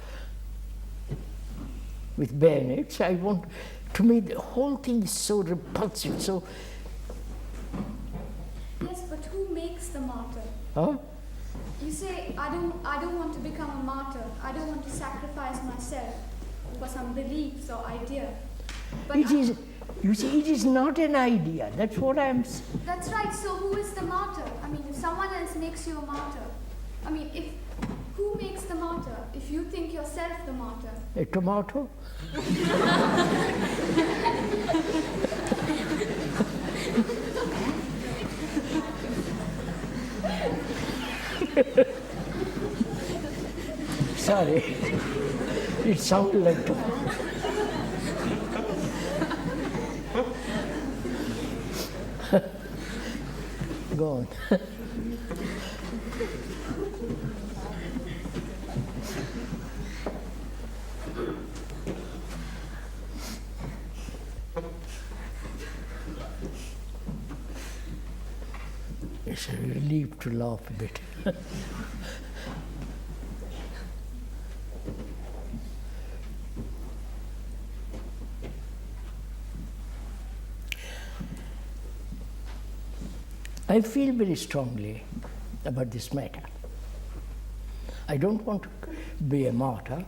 with bayonets. To me, the whole thing is so repulsive, so... Yes, but who makes the martyr? Huh? You say, I don't want to become a martyr. I don't want to sacrifice myself for some beliefs or idea. But you see, it is not an idea. That's what I'm saying. That's right. So who is the martyr? I mean, if someone else makes you a martyr, I mean, who makes the martyr? If you think yourself the martyr. A tomato? Sorry, it sounded like tomato. Go on. It's a relief to laugh a bit. I feel very strongly about this matter. I don't want to be a martyr.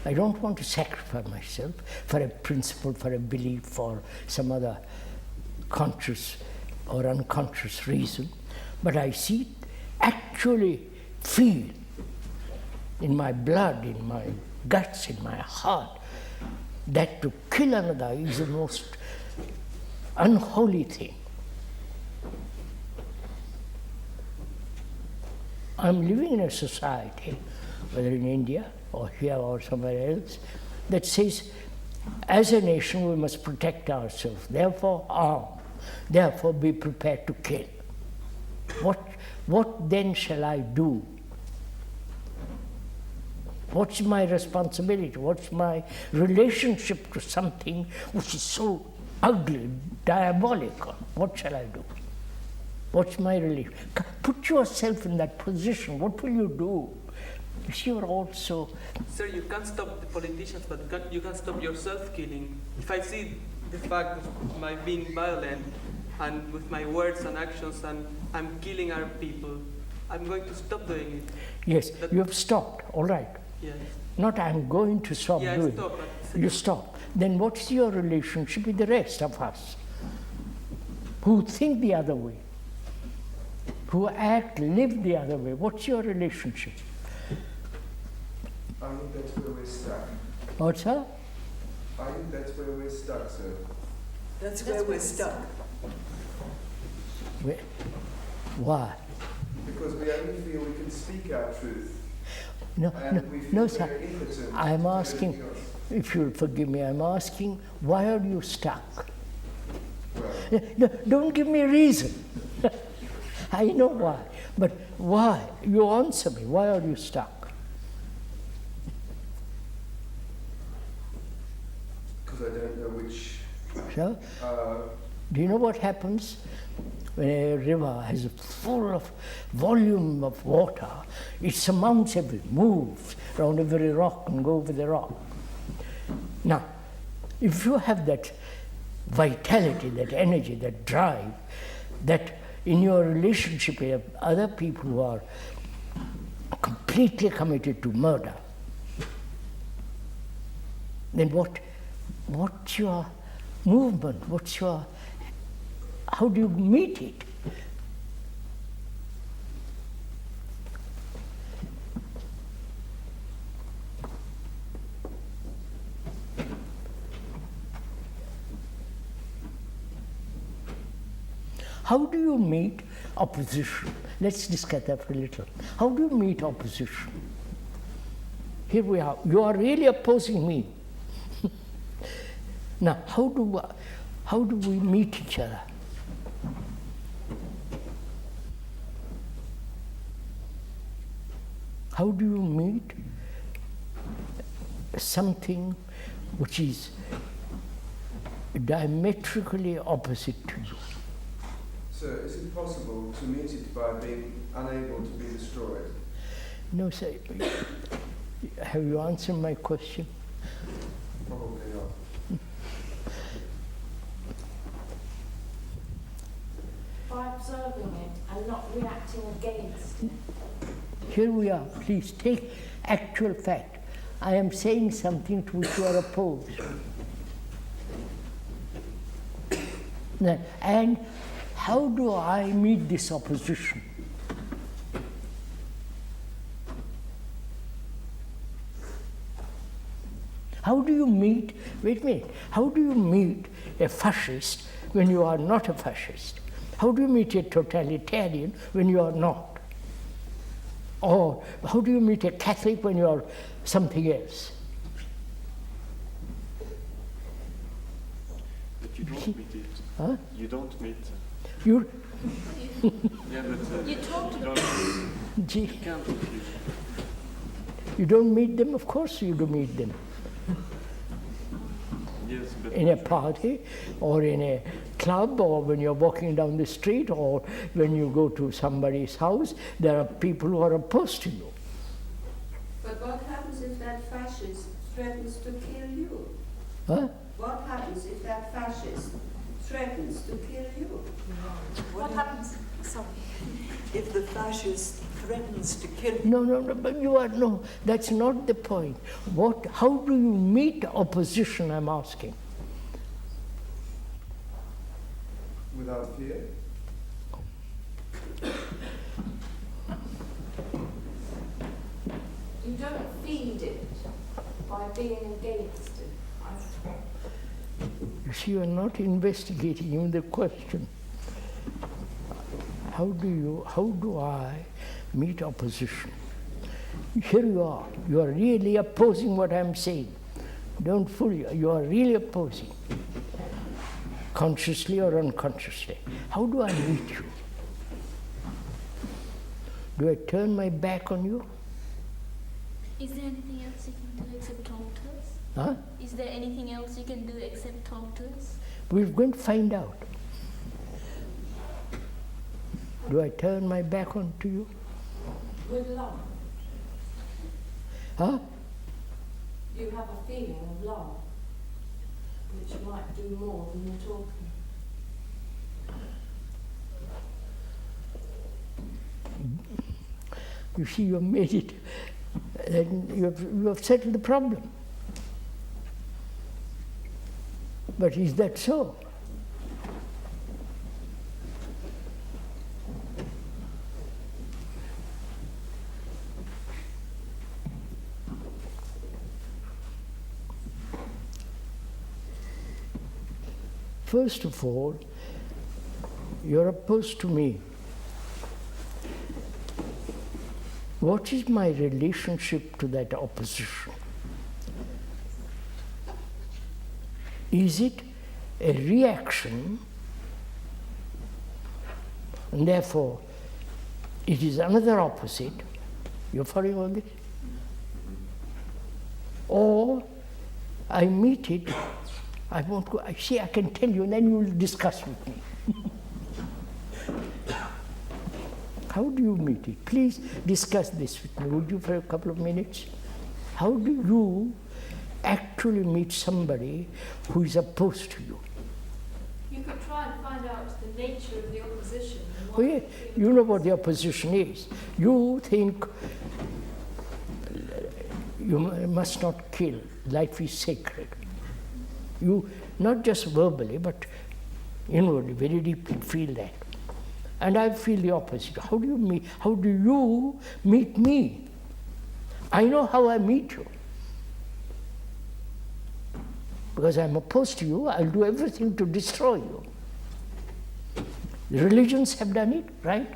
I don't want to sacrifice myself for a principle, for a belief, for some other conscious or unconscious reason. But I actually feel in my blood, in my guts, in my heart, that to kill another is the most unholy thing. I'm living in a society, whether in India or here or somewhere else, that says As a nation, we must protect ourselves. Therefore, arm. Therefore, be prepared to kill. What then shall I do? What's my responsibility? What's my relationship to something which is so ugly, diabolical? What shall I do? What's my relation? Put yourself in that position. What will you do? You're also... Sir, you can't stop the politicians, but you can't stop yourself killing. If I see the fact of my being violent and with my words and actions and I'm killing our people, I'm going to stop doing it. Yes, you have stopped, all right. Yes. Not I'm going to stop doing it. Stop, you stop. Then what's your relationship with the rest of us who think the other way, who act, live the other way? What's your relationship? I think that's where we're stuck. What's that? I think that's where we're stuck, sir. That's where we're stuck. Why? Because we only feel we can speak our truth. No, sir. I'm asking, if you'll forgive me, I'm asking, why are you stuck? Well, No, don't give me a reason. I know why. But why? You answer me. Why are you stuck? because I don't know which... So, do you know what happens when a river has a full of volume of water? It surmounts everything, moves around every rock and go over the rock. Now, if you have that vitality, that energy, that drive, that in your relationship with other people who are completely committed to murder, then what's your movement? How do you meet it? How do you meet opposition? Let's discuss that for a little. How do you meet opposition? Here we are. You are really opposing me. Now, how do we meet each other? How do you meet something which is diametrically opposite to you? Sir, is it possible to meet it by being unable to be destroyed? No, sir. Have you answered my question? Probably not. By observing it and not reacting against it. Here we are. Please take actual fact. I am saying something to which you are opposed. And how do I meet this opposition? How do you meet, wait a minute, how do you meet a fascist when you are not a fascist? How do you meet a totalitarian when you are not? Or how do you meet a Catholic when you are something else? But you don't meet it. Huh? You don't meet. You. Yeah, but you talked about. You can't. You don't meet them. Of course, you do meet them. Yes, but in a party, or in a club, or when you're walking down the street, or when you go to somebody's house, there are people who are opposed to you. But what happens if that fascist threatens to kill you? Huh? What happens if that fascist threatens to kill you? What happens? Sorry. If the fascist threatens to kill you. No, but you are, no, that's not the point. How do you meet opposition, I'm asking? Without fear? You don't feed it by being against it. You see, you are not investigating even the question. How do I meet opposition? Here you are really opposing what I'm saying. Don't fool you. You are really opposing, consciously or unconsciously. How do I meet you? Do I turn my back on you? Is there anything else you can do except talk to us? Huh? Is there anything else you can do except talk to us? We're going to find out. Do I turn my back on to you? With love. Huh? You have a feeling of love, which might do more than you're talking. You see, you have made it, and you have settled the problem. But is that so? First of all, you're opposed to me. What is my relationship to that opposition? Is it a reaction, and therefore it is another opposite? You're following all this? Or I meet it, I won't go, I see, I can tell you, and then you will discuss with me. How do you meet it? Please discuss this with me, would you, for a couple of minutes? How do you actually meet somebody who is opposed to you? You could try and find out the nature of the opposition. And Oh, yeah, you know what the opposition is. You think you must not kill, life is sacred. You, not just verbally, but inwardly, very deeply feel that. And I feel the opposite. How do you meet me? I know how I meet you. Because I'm opposed to you, I'll do everything to destroy you. The religions have done it, right?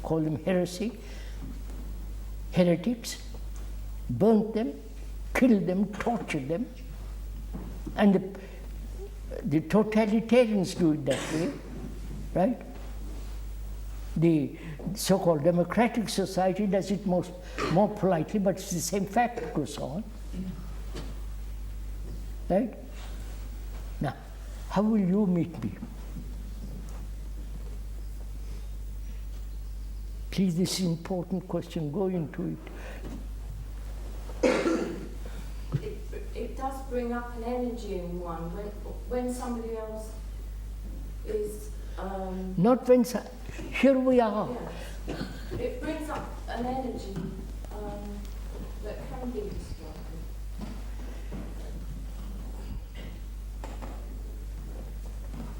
Call them heresy, heretics, burnt them, killed them, tortured them. And the totalitarians do it that way, right? The so-called democratic society does it more politely, but it's the same fact goes on. Right? Now, how will you meet me? Please, this is an important question. Go into it. It does bring up an energy in one when somebody else is. Not when. Here we are. Yeah. It brings up an energy that can be destructive.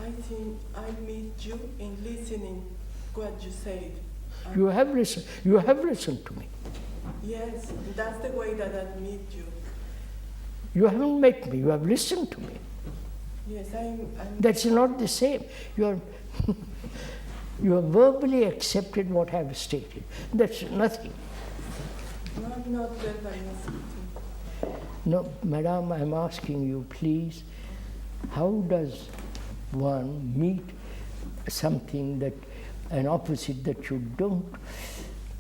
I think I meet you in listening what you said. You have listened. You have listened to me. Yes, that's the way that I meet you. You haven't met me. You have listened to me. Yes, I'm That's not the same. You have verbally accepted what I have stated. That's nothing. No, I'm not verbally accepting. No, Madam, I'm asking you, please, how does one meet something that, an opposite that you don't,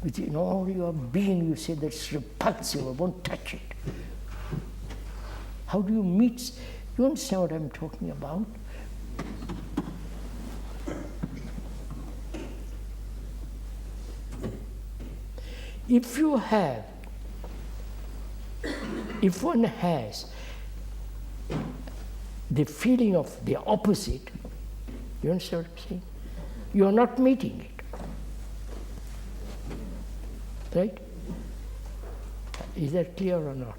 within all your being you say that's repulsive, I won't touch it. How do you meet, you understand what I'm talking about? If one has the feeling of the opposite, you understand what I'm saying? You are not meeting it. Right? Is that clear or not?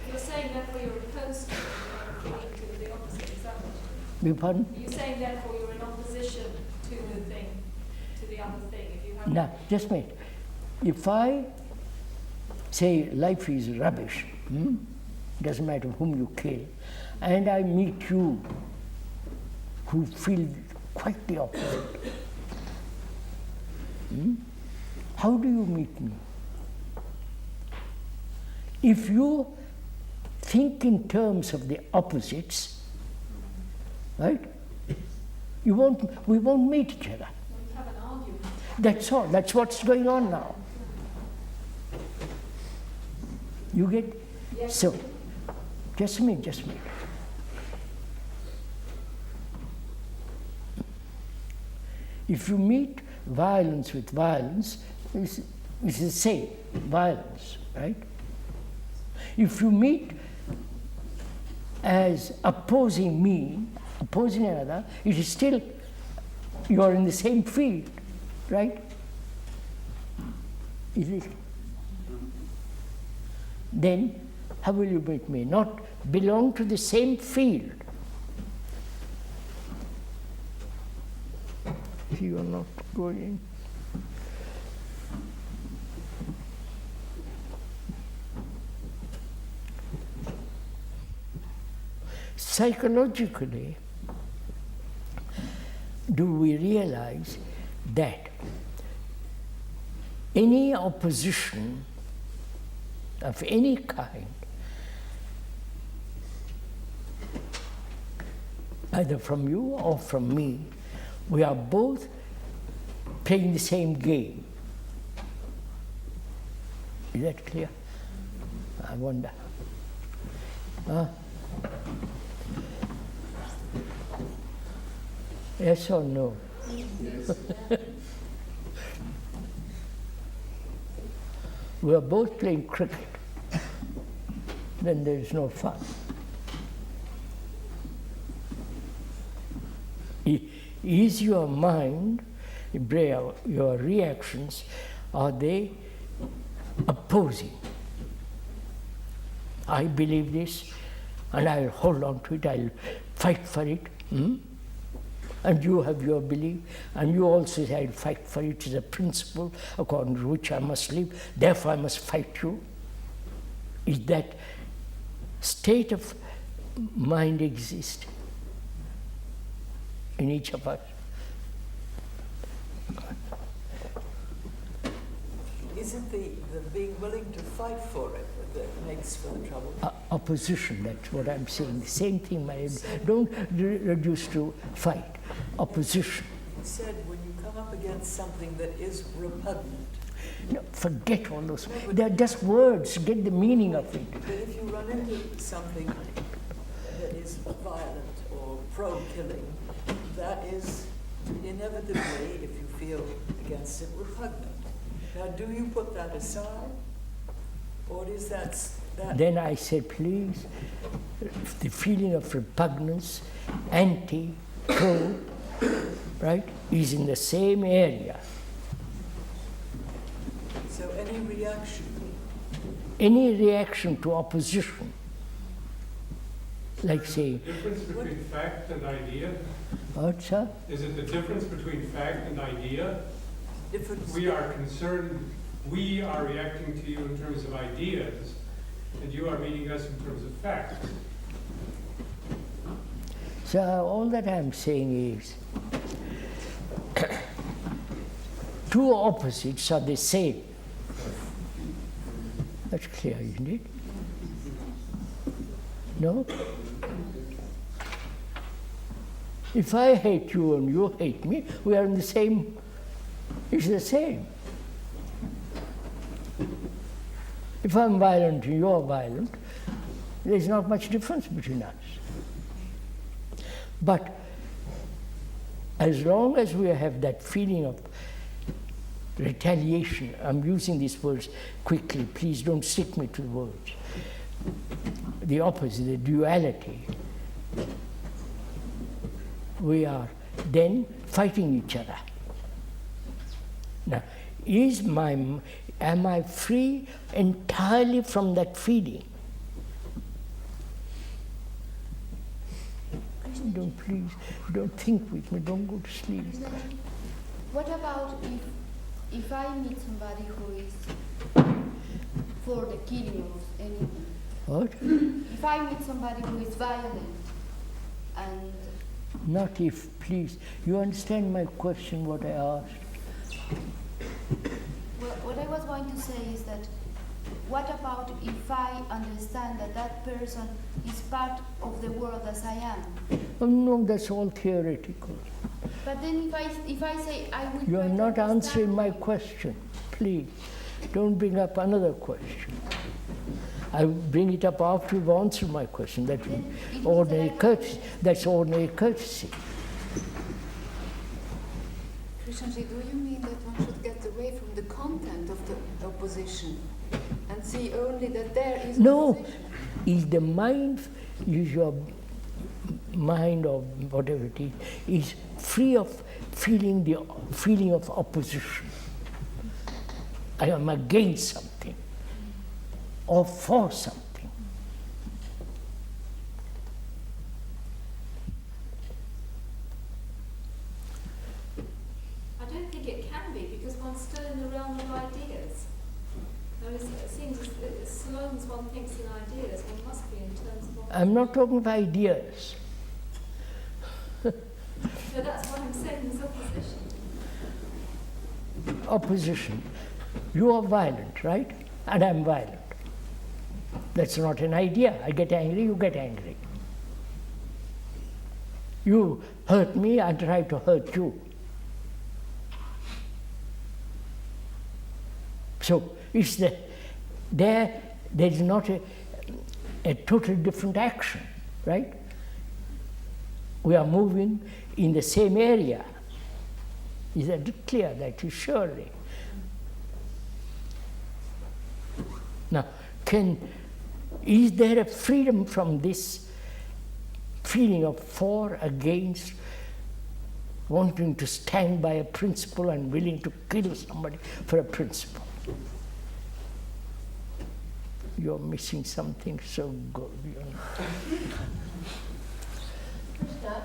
You're saying therefore you're opposed to it, you're not feeling to the opposite, is that what Beg pardon? you're saying? Therefore you're in opposition to the thing, to the other thing, if you have. Now, just a minute. If I say life is rubbish, doesn't matter whom you kill, and I meet you who feel quite the opposite, how do you meet me? If you think in terms of the opposites, right? We won't meet each other. We have an argument. That's all. That's what's going on now. You get? Yes. So, just a minute. If you meet violence with violence, it's the same violence, right? If you meet as opposing another, it is still, you are in the same field, right? Is it? Then, how will you meet me? Not belong to the same field. See, you are not going. Psychologically, do we realize that any opposition of any kind, either from you or from me, we are both playing the same game. Is that clear? I wonder. Yes or no? Yes. We are both playing cricket. Then there is no fun. Is your mind, your reactions, are they opposing? I believe this, and I'll hold on to it, I'll fight for it. And you have your belief, and you also say, I'll fight for it. It is a principle according to which I must live, therefore I must fight you. Is that state of mind exist in each of us? Is it the being willing to fight for it that makes for the trouble? Opposition, that's what I'm saying. The same thing, don't reduce to fight. Opposition. You said when you come up against something that is repugnant. No, forget all those. They're just words. Get the meaning of it. But if you run into something that is violent or pro-killing, that is inevitably, if you feel against it, repugnant. Now, do you put that aside? Or is that... Then I said, please, the feeling of repugnance, anti, pro, right, is in the same area. So any reaction? Any reaction to opposition, like saying... Is there a difference between fact and idea? What, sir? Is it the difference between fact and idea? Difference. We are concerned, we are reacting to you in terms of ideas, and you are meeting us in terms of facts. So all that I'm saying is, two opposites are the same. That's clear, isn't it? No? If I hate you and you hate me, we are in the same, it's the same. If I'm violent and you're violent, there's not much difference between us. But as long as we have that feeling of retaliation, I'm using these words quickly, please don't stick me to the words. The opposite, the duality, we are then fighting each other. Now, am I free entirely from that feeling? Don't think with me, don't go to sleep. What about if I meet somebody who is for the killing of anyone? What? If I meet somebody who is violent and... Not if, please. You understand my question, what I asked? Well, what I was going to say is that what about if I understand that that person is part of the world as I am? Oh, no, that's all theoretical. But then if I say I will... You are try to not understand answering my question. Please, don't bring up another question. I will bring it up after you've answered my question. That's ordinary courtesy. That's ordinary courtesy. Krishnji, do you mean that one should get away from the content of the opposition and see only that there is No, is the mind, is your mind or whatever it is free of feeling the feeling of opposition. I am against something or for something. I don't think it can be, because one's still in the realm of ideas. It seems as long as one thinks in ideas, one must be in terms of... I'm not talking of ideas. So that's what I'm saying is opposition. Opposition. You are violent, right? And I'm violent. That's not an idea. I get angry, you get angry. You hurt me, I try to hurt you. So it's there is not a totally different action, right? We are moving in the same area. Is that clear? That is surely. Now, is there a freedom from this feeling of for, against, wanting to stand by a principle and willing to kill somebody for a principle? You're missing something so good, you know. Krishna,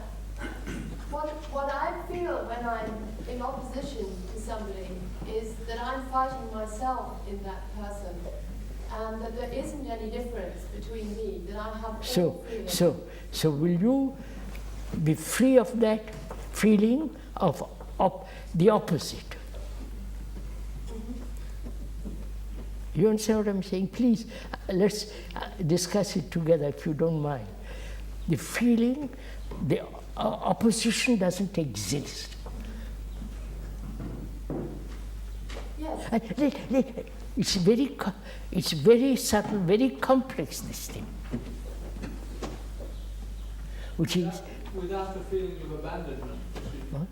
what I feel when I'm in opposition to somebody is that I'm fighting myself in that person, and that there isn't any difference between me, that I have all feelings. So will you be free of that feeling of the opposite? You understand what I'm saying? Please, let's discuss it together if you don't mind. The feeling, the opposition doesn't exist. Yes. It's very subtle, very complex, this thing. Which is... Without a feeling of abandonment. What?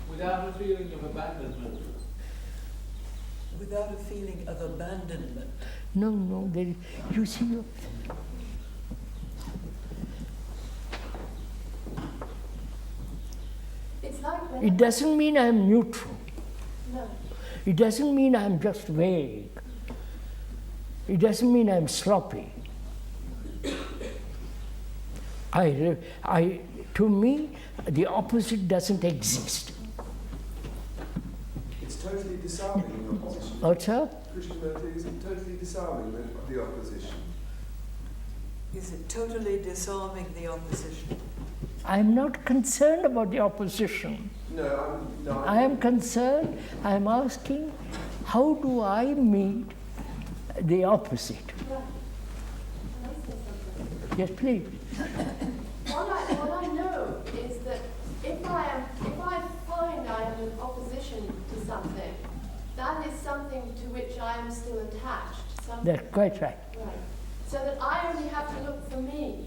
Without a feeling of abandonment. Without a feeling of abandonment. No, you see, It's like when it doesn't mean I'm neutral. No. It doesn't mean I'm just vague. It doesn't mean I'm sloppy. To me, the opposite doesn't exist. It's totally disarming, the opposition. What's that? Krishnamurti, is it totally disarming, the opposition? Is it totally disarming the opposition? I'm not concerned about the opposition. I am concerned, I'm asking, how do I meet the opposite? Yes, please. What I know is that if I find I am in opposition to something, that is something to which I am still attached. That's quite right. Right. So that I only have to look for me.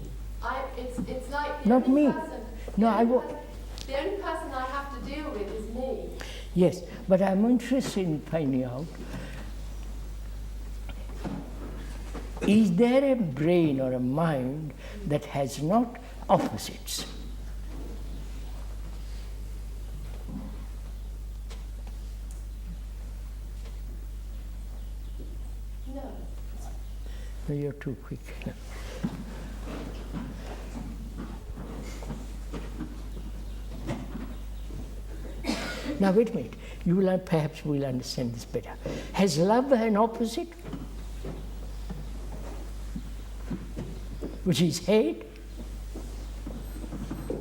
It's like the Not only me. person. The only person I have to deal with is me. Yes, but I'm interested in finding out, is there a brain or a mind that has not opposites? No. No, you're too quick. Now wait a minute, perhaps we'll understand this better. Has love an opposite? Which is hate,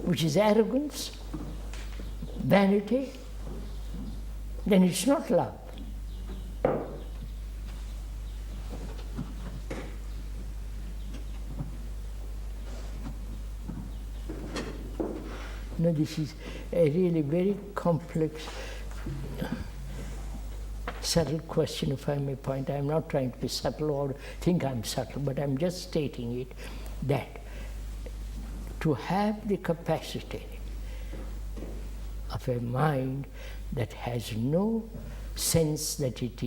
which is arrogance, vanity, then it's not love. No, this is a really very complex, subtle question, if I may point. I'm not trying to be subtle or think I'm subtle, but I'm just stating it, that to have the capacity of a mind that has no sense that it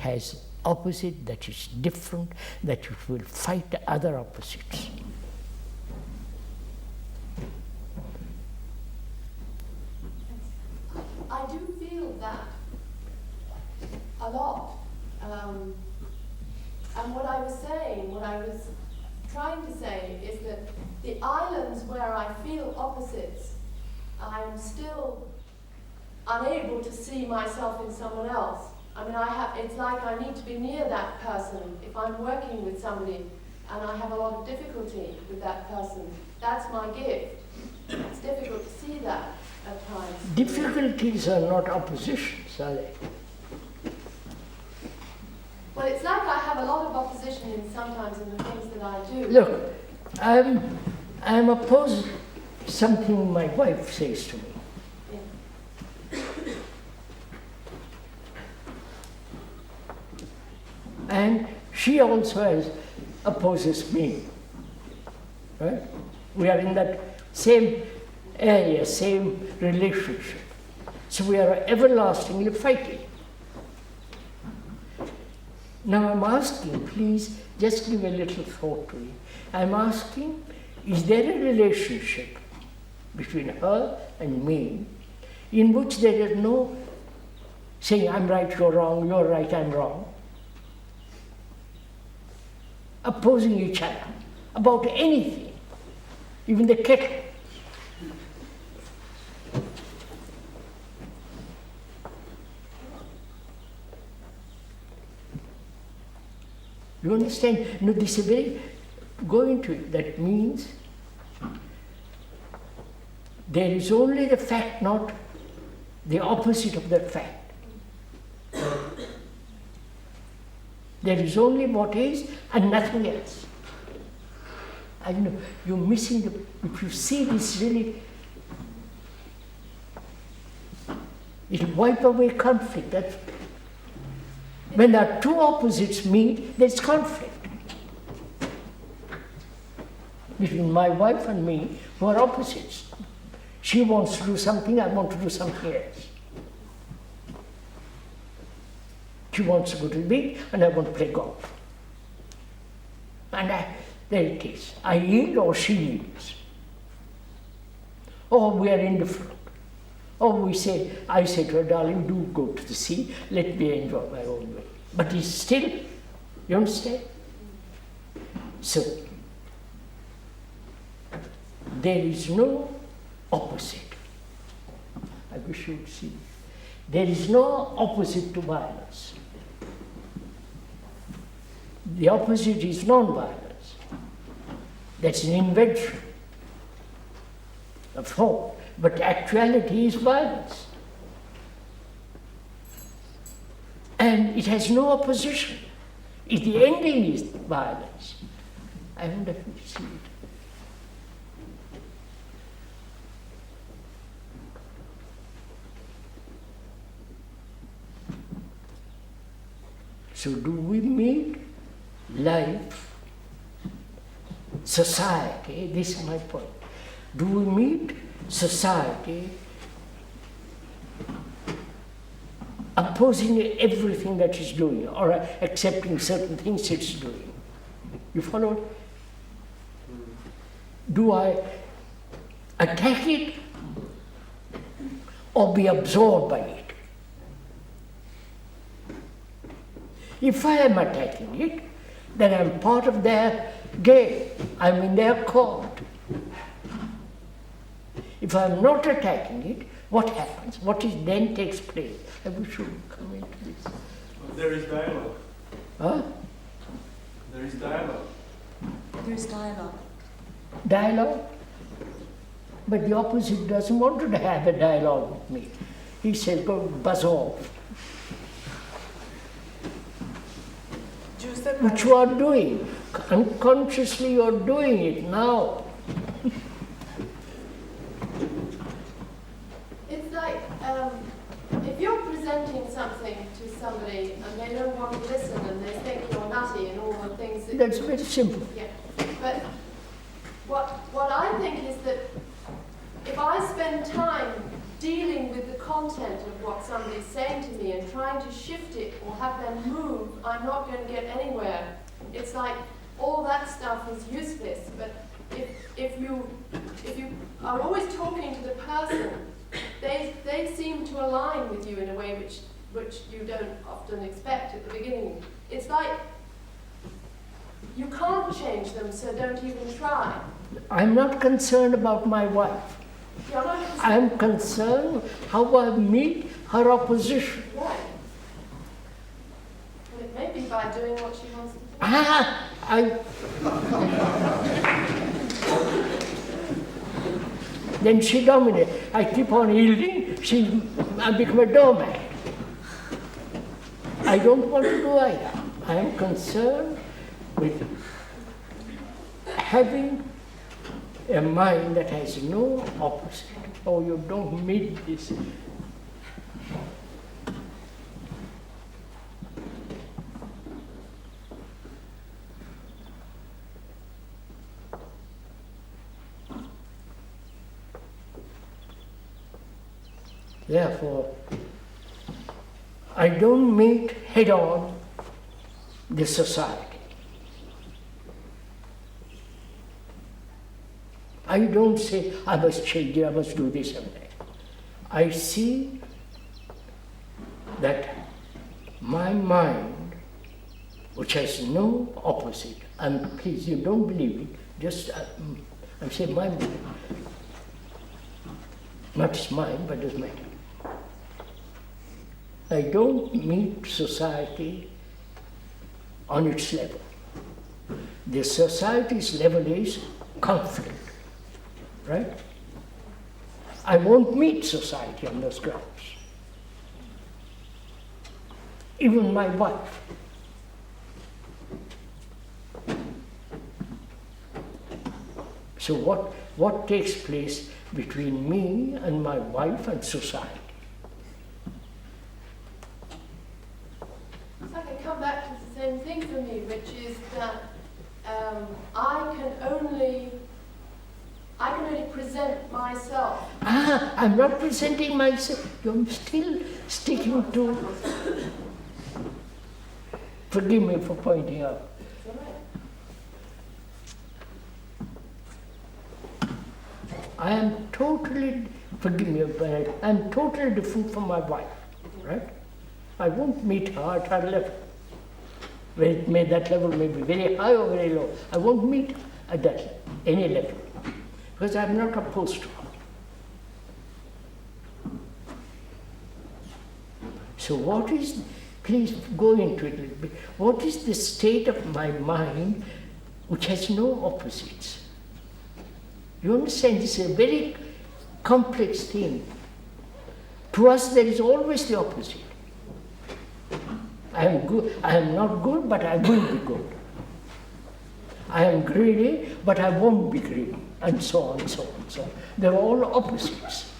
has opposite, that is different, that it will fight other opposites. I do feel that a lot. And what I was saying, what I was trying to say is that the islands where I feel opposites, I'm still unable to see myself in someone else. I mean, it's like I need to be near that person. If I'm working with somebody and I have a lot of difficulty with that person, that's my gift. It's difficult to see that at times. Difficulties are not oppositions, are they? Well, it's like I have a lot of opposition sometimes in the things that I do. Look, I'm opposed to something my wife says to me. And she also opposes me. Right? We are in that same area, same relationship. So we are everlastingly fighting. Now I'm asking, please just give a little thought to it. I'm asking, is there a relationship between her and me in which there is no saying I'm right, you're wrong, you're right, I'm wrong, opposing each other about anything, even the kettle? You understand? No, this is very, go into it. That means there is only the fact, not the opposite of that fact. There is only what is and nothing else. I know you're missing the, if you see this really, it'll wipe away conflict. That's, when there are two opposites meet, there's conflict. Between my wife and me, who are opposites. She wants to do something, I want to do something else. She wants to go to the beach, and I want to play golf. And there it is. I yield or she yields. Or we are indifferent. Or I say to her, darling, do go to the sea, let me enjoy my own way. But it's still, you understand? So, there is no opposite. I wish you would see. There is no opposite to violence. The opposite is non-violence. That's an invention of thought. But actuality is violence. And it has no opposition. If the ending is violence, I wonder if you see it. So do we meet life, society, this is my point. Do we meet society opposing everything that it's doing or accepting certain things it's doing? You follow? Do I attack it or be absorbed by it? If I am attacking it, then I'm part of their game. I'm in their court. If I'm not attacking it, what happens? What is then takes place? I wish you would come into this. There is dialogue. Huh? There is dialogue. There is dialogue. Dialogue? But the opposite doesn't want to have a dialogue with me. He says, go buzz off. Which you are doing. Unconsciously you are doing it now. if you're presenting something to somebody and they don't want to listen and they think you're nutty and all the things that... That's very simple. Yeah. But what I think is that if I spend time dealing with the content of what somebody's saying to me and trying to shift it or have them move, I'm not going to get anywhere. It's like all that stuff is useless. But if you are always talking to the person, they seem to align with you in a way which you don't often expect at the beginning. It's like you can't change them, so don't even try. I'm not concerned about my wife. You're not concerned. I'm concerned how I meet her opposition. Right. Well, it may be by doing what she wants to do. Then she dominates. I keep on yielding, I become a doormat. I don't want to do either. I am concerned with having a mind that has no opposite. Oh, you don't meet this. Therefore, I don't meet head-on the society. I don't say, I must change it, I must do this and that. I see that my mind, which has no opposite, and please, you don't believe it, just, I'm saying my mind, not it's mine, but doesn't matter. I don't meet society on its level. The society's level is conflict, right? I won't meet society on those grounds. Even my wife. So what takes place between me and my wife and society? It's like I come back to the same thing for me, which is that I can only present myself. I'm not presenting myself. You're still sticking to. Forgive me for pointing out. I am totally, forgive me, but I'm totally different from my wife, right? I won't meet her at her level. That level may be very high or very low. I won't meet her at that any level, because I'm not opposed to her. So what is, please go into it a little bit, what is the state of my mind which has no opposites? You understand, this is a very complex thing. To us there is always the opposite. I am good, I am not good, but I will be good. I am greedy, but I won't be greedy, and so on, and so on, and so on. They're all opposites.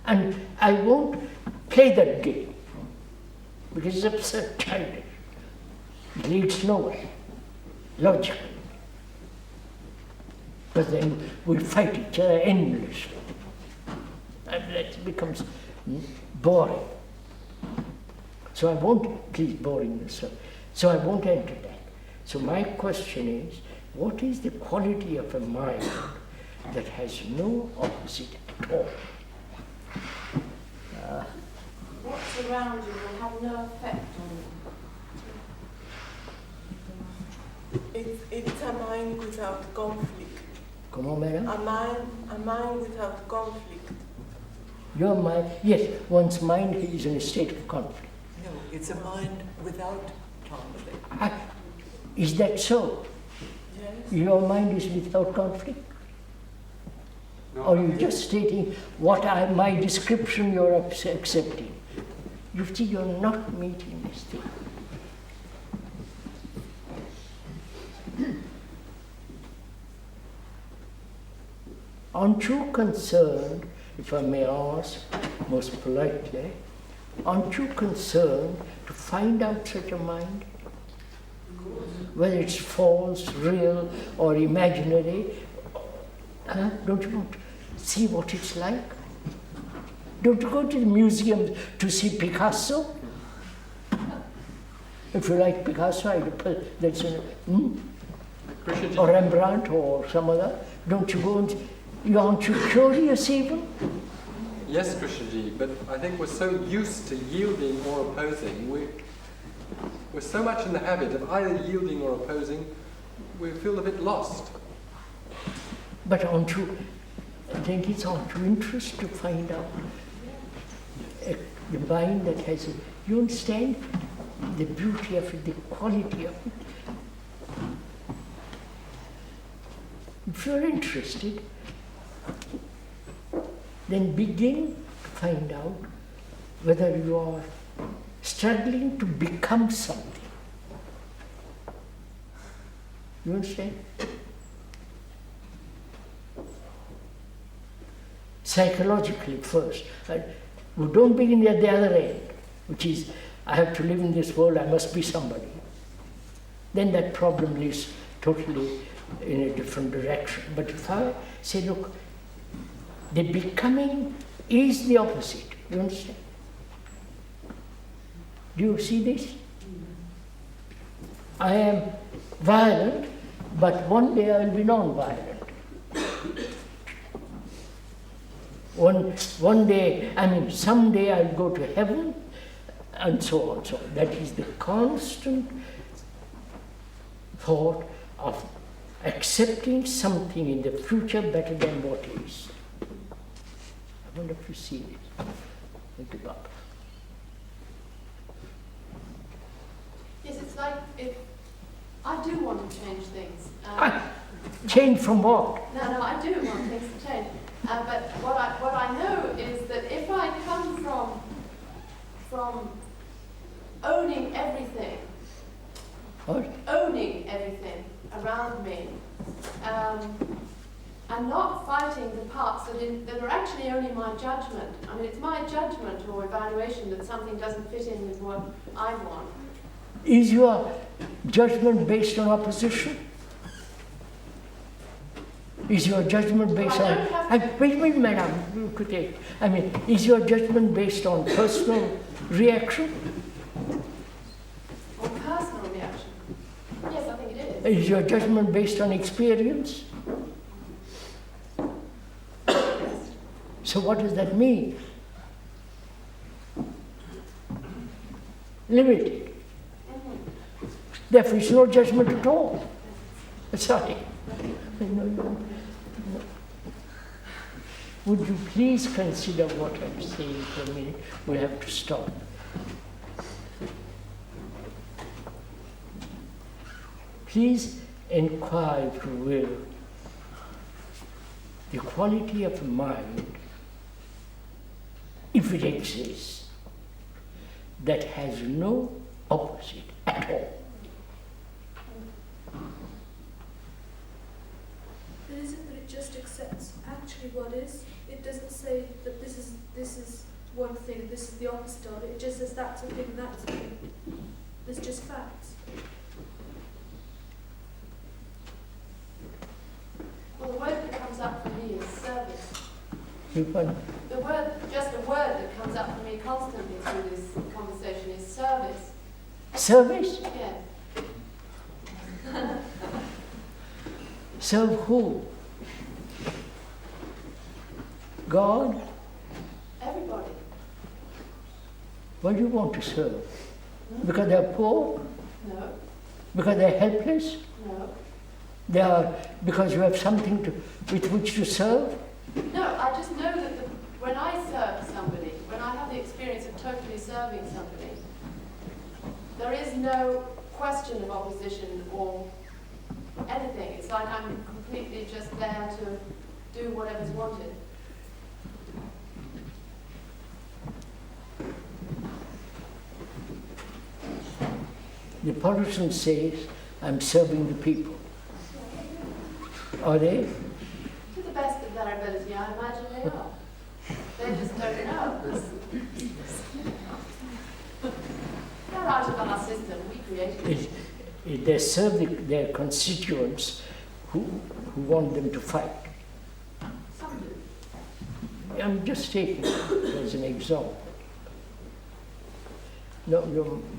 And I won't play that game, because it's absurd, childish. It leads nowhere, logically. But then we fight each other endlessly. And that becomes boring. So I won't, please, boringness. So I won't enter that. So my question is, what is the quality of a mind that has no opposite at all? What's around you will have no effect on you. It's a mind without conflict. Come on, madam? A mind without conflict. Your mind, yes, one's mind is in a state of conflict. No, it's a mind without conflict. Is that so? Yes. Your mind is without conflict? No, or are you just stating what my description you're accepting? You see, you're not meeting this thing. Aren't you concerned if I may ask most politely, aren't you concerned to find out such a mind? Whether it's false, real, or imaginary, don't you want to see what it's like? Don't you go to the museum to see Picasso? If you like Picasso, that's or Rembrandt or some other. Don't you go and aren't you curious even? Yes, Krishnji, but I think we're so used to yielding or opposing. We're so much in the habit of either yielding or opposing, we feel a bit lost. But aren't you, I think it's aren't you interested to find out the mind that has, you understand the beauty of it, the quality of it. If you're interested, then begin to find out whether you are struggling to become something. You understand? Psychologically first. We don't begin at the other end, which is, I have to live in this world, I must be somebody. Then that problem leads totally in a different direction. But if I say, look, the becoming is the opposite. You understand? Do you see this? I am violent, but one day I will be non-violent. One day, someday I'll go to heaven, and so on. So that is the constant thought of accepting something in the future better than what is. I wonder if you see this. Thank you, Baba. Yes, it's like if I do want to change things. Change from what? No, I do want things to change. But what I know is that if I come from owning everything, around me, and not fighting the parts that are actually only my judgment. I mean, it's my judgment or evaluation that something doesn't fit in with what I want. Is your judgment based on opposition? Is your judgment based on... Wait, madam, could take. Is your judgment based on personal reaction? On personal reaction? Yes, I think it is. Is your judgment based on experience? So what does that mean? Limited. Therefore, it's no judgment at all. Sorry. No. Would you please consider what I'm saying for a minute? We have to stop. Please inquire, if you will, the quality of mind, if it exists, that has no opposite at all. But is it that it just accepts actually what is? It doesn't say that this is one thing, this is the opposite of it. It just says that's a thing, that's a thing. There's just facts. Well, the word that comes up for me is service. The word that comes up for me constantly through this conversation is service. Service? Yes. Serve who? God? Everybody. Why do you want to serve? Because they're poor? No. Because they're helpless? No. Because you have something with which to serve? No, I just know that when I serve somebody, when I have the experience of totally serving somebody, there is no question of opposition or anything. It's like I'm completely just there to do whatever's wanted. The Protestant says, I'm serving the people. Are they? To the best of their ability, I imagine they are. let us turn it out. Not out of our system, we created it. They serve their constituents who want them to fight. Some do. I'm just taking it as an example. No,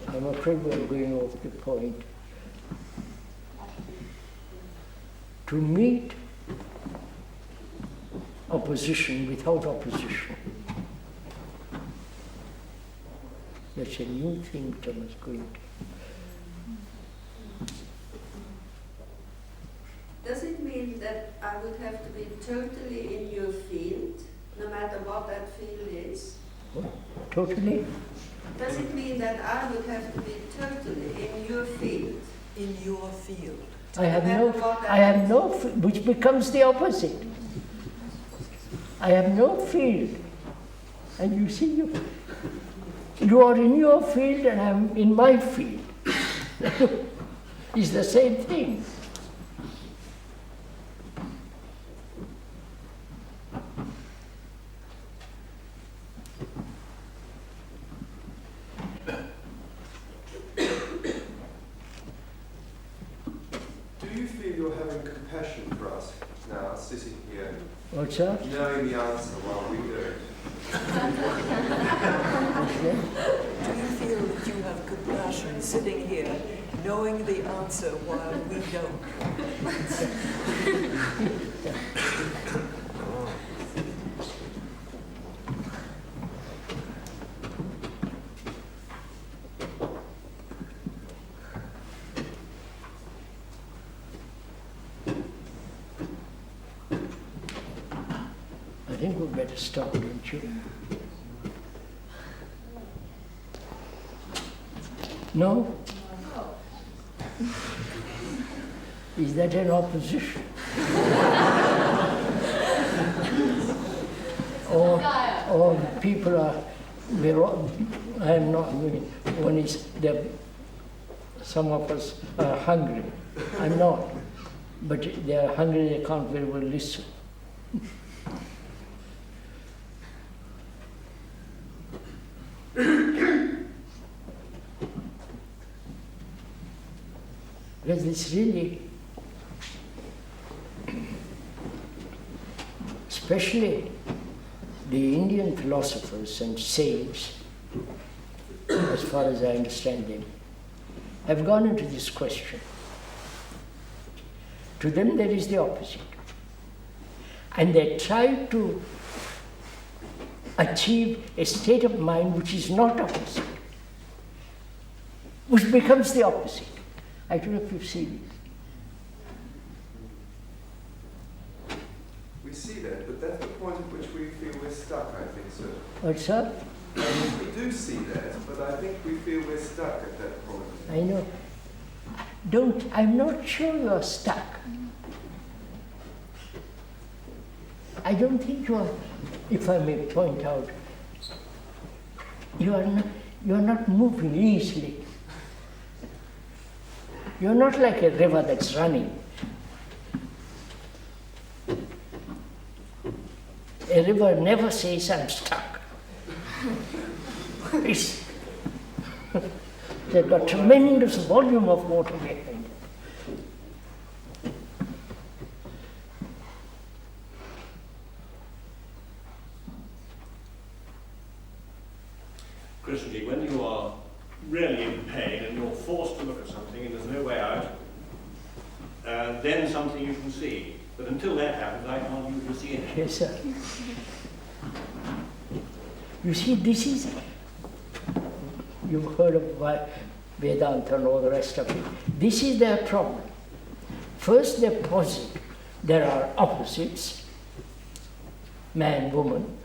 I'm afraid we're going off the point. To meet opposition without opposition. That's a new thing Thomas going to. Does it mean that I would have to be totally in your field, no matter what that field is? What? Totally? Does it mean that I would have to be totally in your field? In your field. I have no, which becomes the opposite. I have no field. And you see, you are in your field and I'm in my field. It's the same thing. Do you feel you're having compassion for us now, sitting here? What's that? Knowing the answer while we don't. Do you feel that you have compassion sitting here, knowing the answer while we don't? I think we'd better stop, don't you? No? Is that an opposition? or people are, I'm not, one is, some of us are hungry. I'm not. But they are hungry, they can't very well listen. Because it's really, especially the Indian philosophers and sages, as far as I understand them, have gone into this question. To them there is the opposite. And they try to achieve a state of mind which is not opposite, which becomes the opposite. I don't know if you've seen it. We see that, but that's the point at which we feel we're stuck, I think, sir. What's that? We do see that, but I think we feel we're stuck at that point. I know. I'm not sure you're stuck. I don't think you are, if I may point out, you are not moving easily. You're not like a river that's running. A river never says, I'm stuck. They've got tremendous volume of water behind it. Christianity, when you are really in pain and you're forced to look at something and there's no way out, then something you can see. But until that happens, I can't usually see anything. Yes, sir. You see, this is, you've heard of Vedanta and all the rest of it. This is their problem. First they posit there are opposites, man, woman,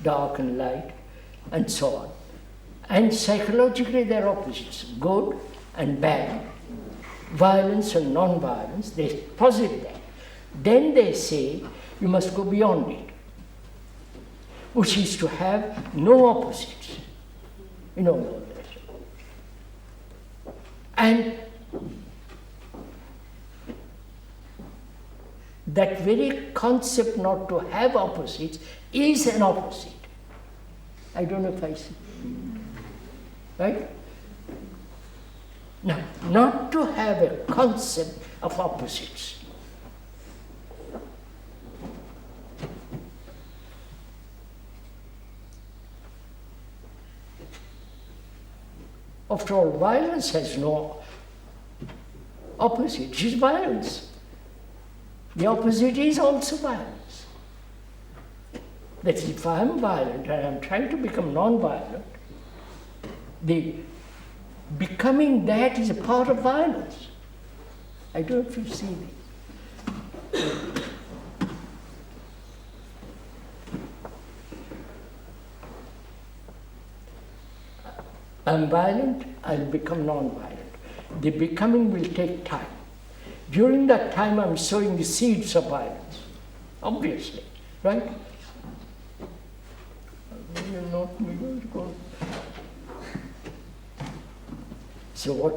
dark and light, and so on. And psychologically they're opposites, good and bad, violence and non-violence, they posit that. Then they say you must go beyond it, which is to have no opposites. You know all that. And that very concept not to have opposites is an opposite. I don't know if I see. Right? Now, not to have a concept of opposites. After all, violence has no opposite. It is violence. The opposite is also violence. That is, if I am violent and I am trying to become non-violent, the becoming that is a part of violence. I don't know if you see me. I'm violent, I'll become non-violent. The becoming will take time. During that time, I'm sowing the seeds of violence, obviously, right? You're not going to go. So what?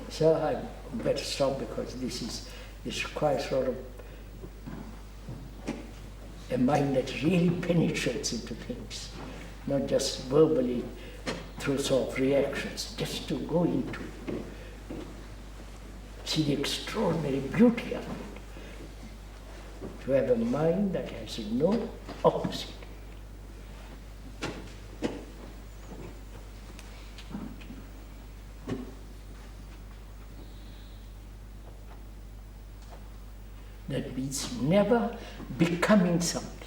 So I better stop because this requires a lot of a mind that really penetrates into things, not just verbally through sort of reactions, just to go into it. See the extraordinary beauty of it. To have a mind that has no opposite. That means never becoming something.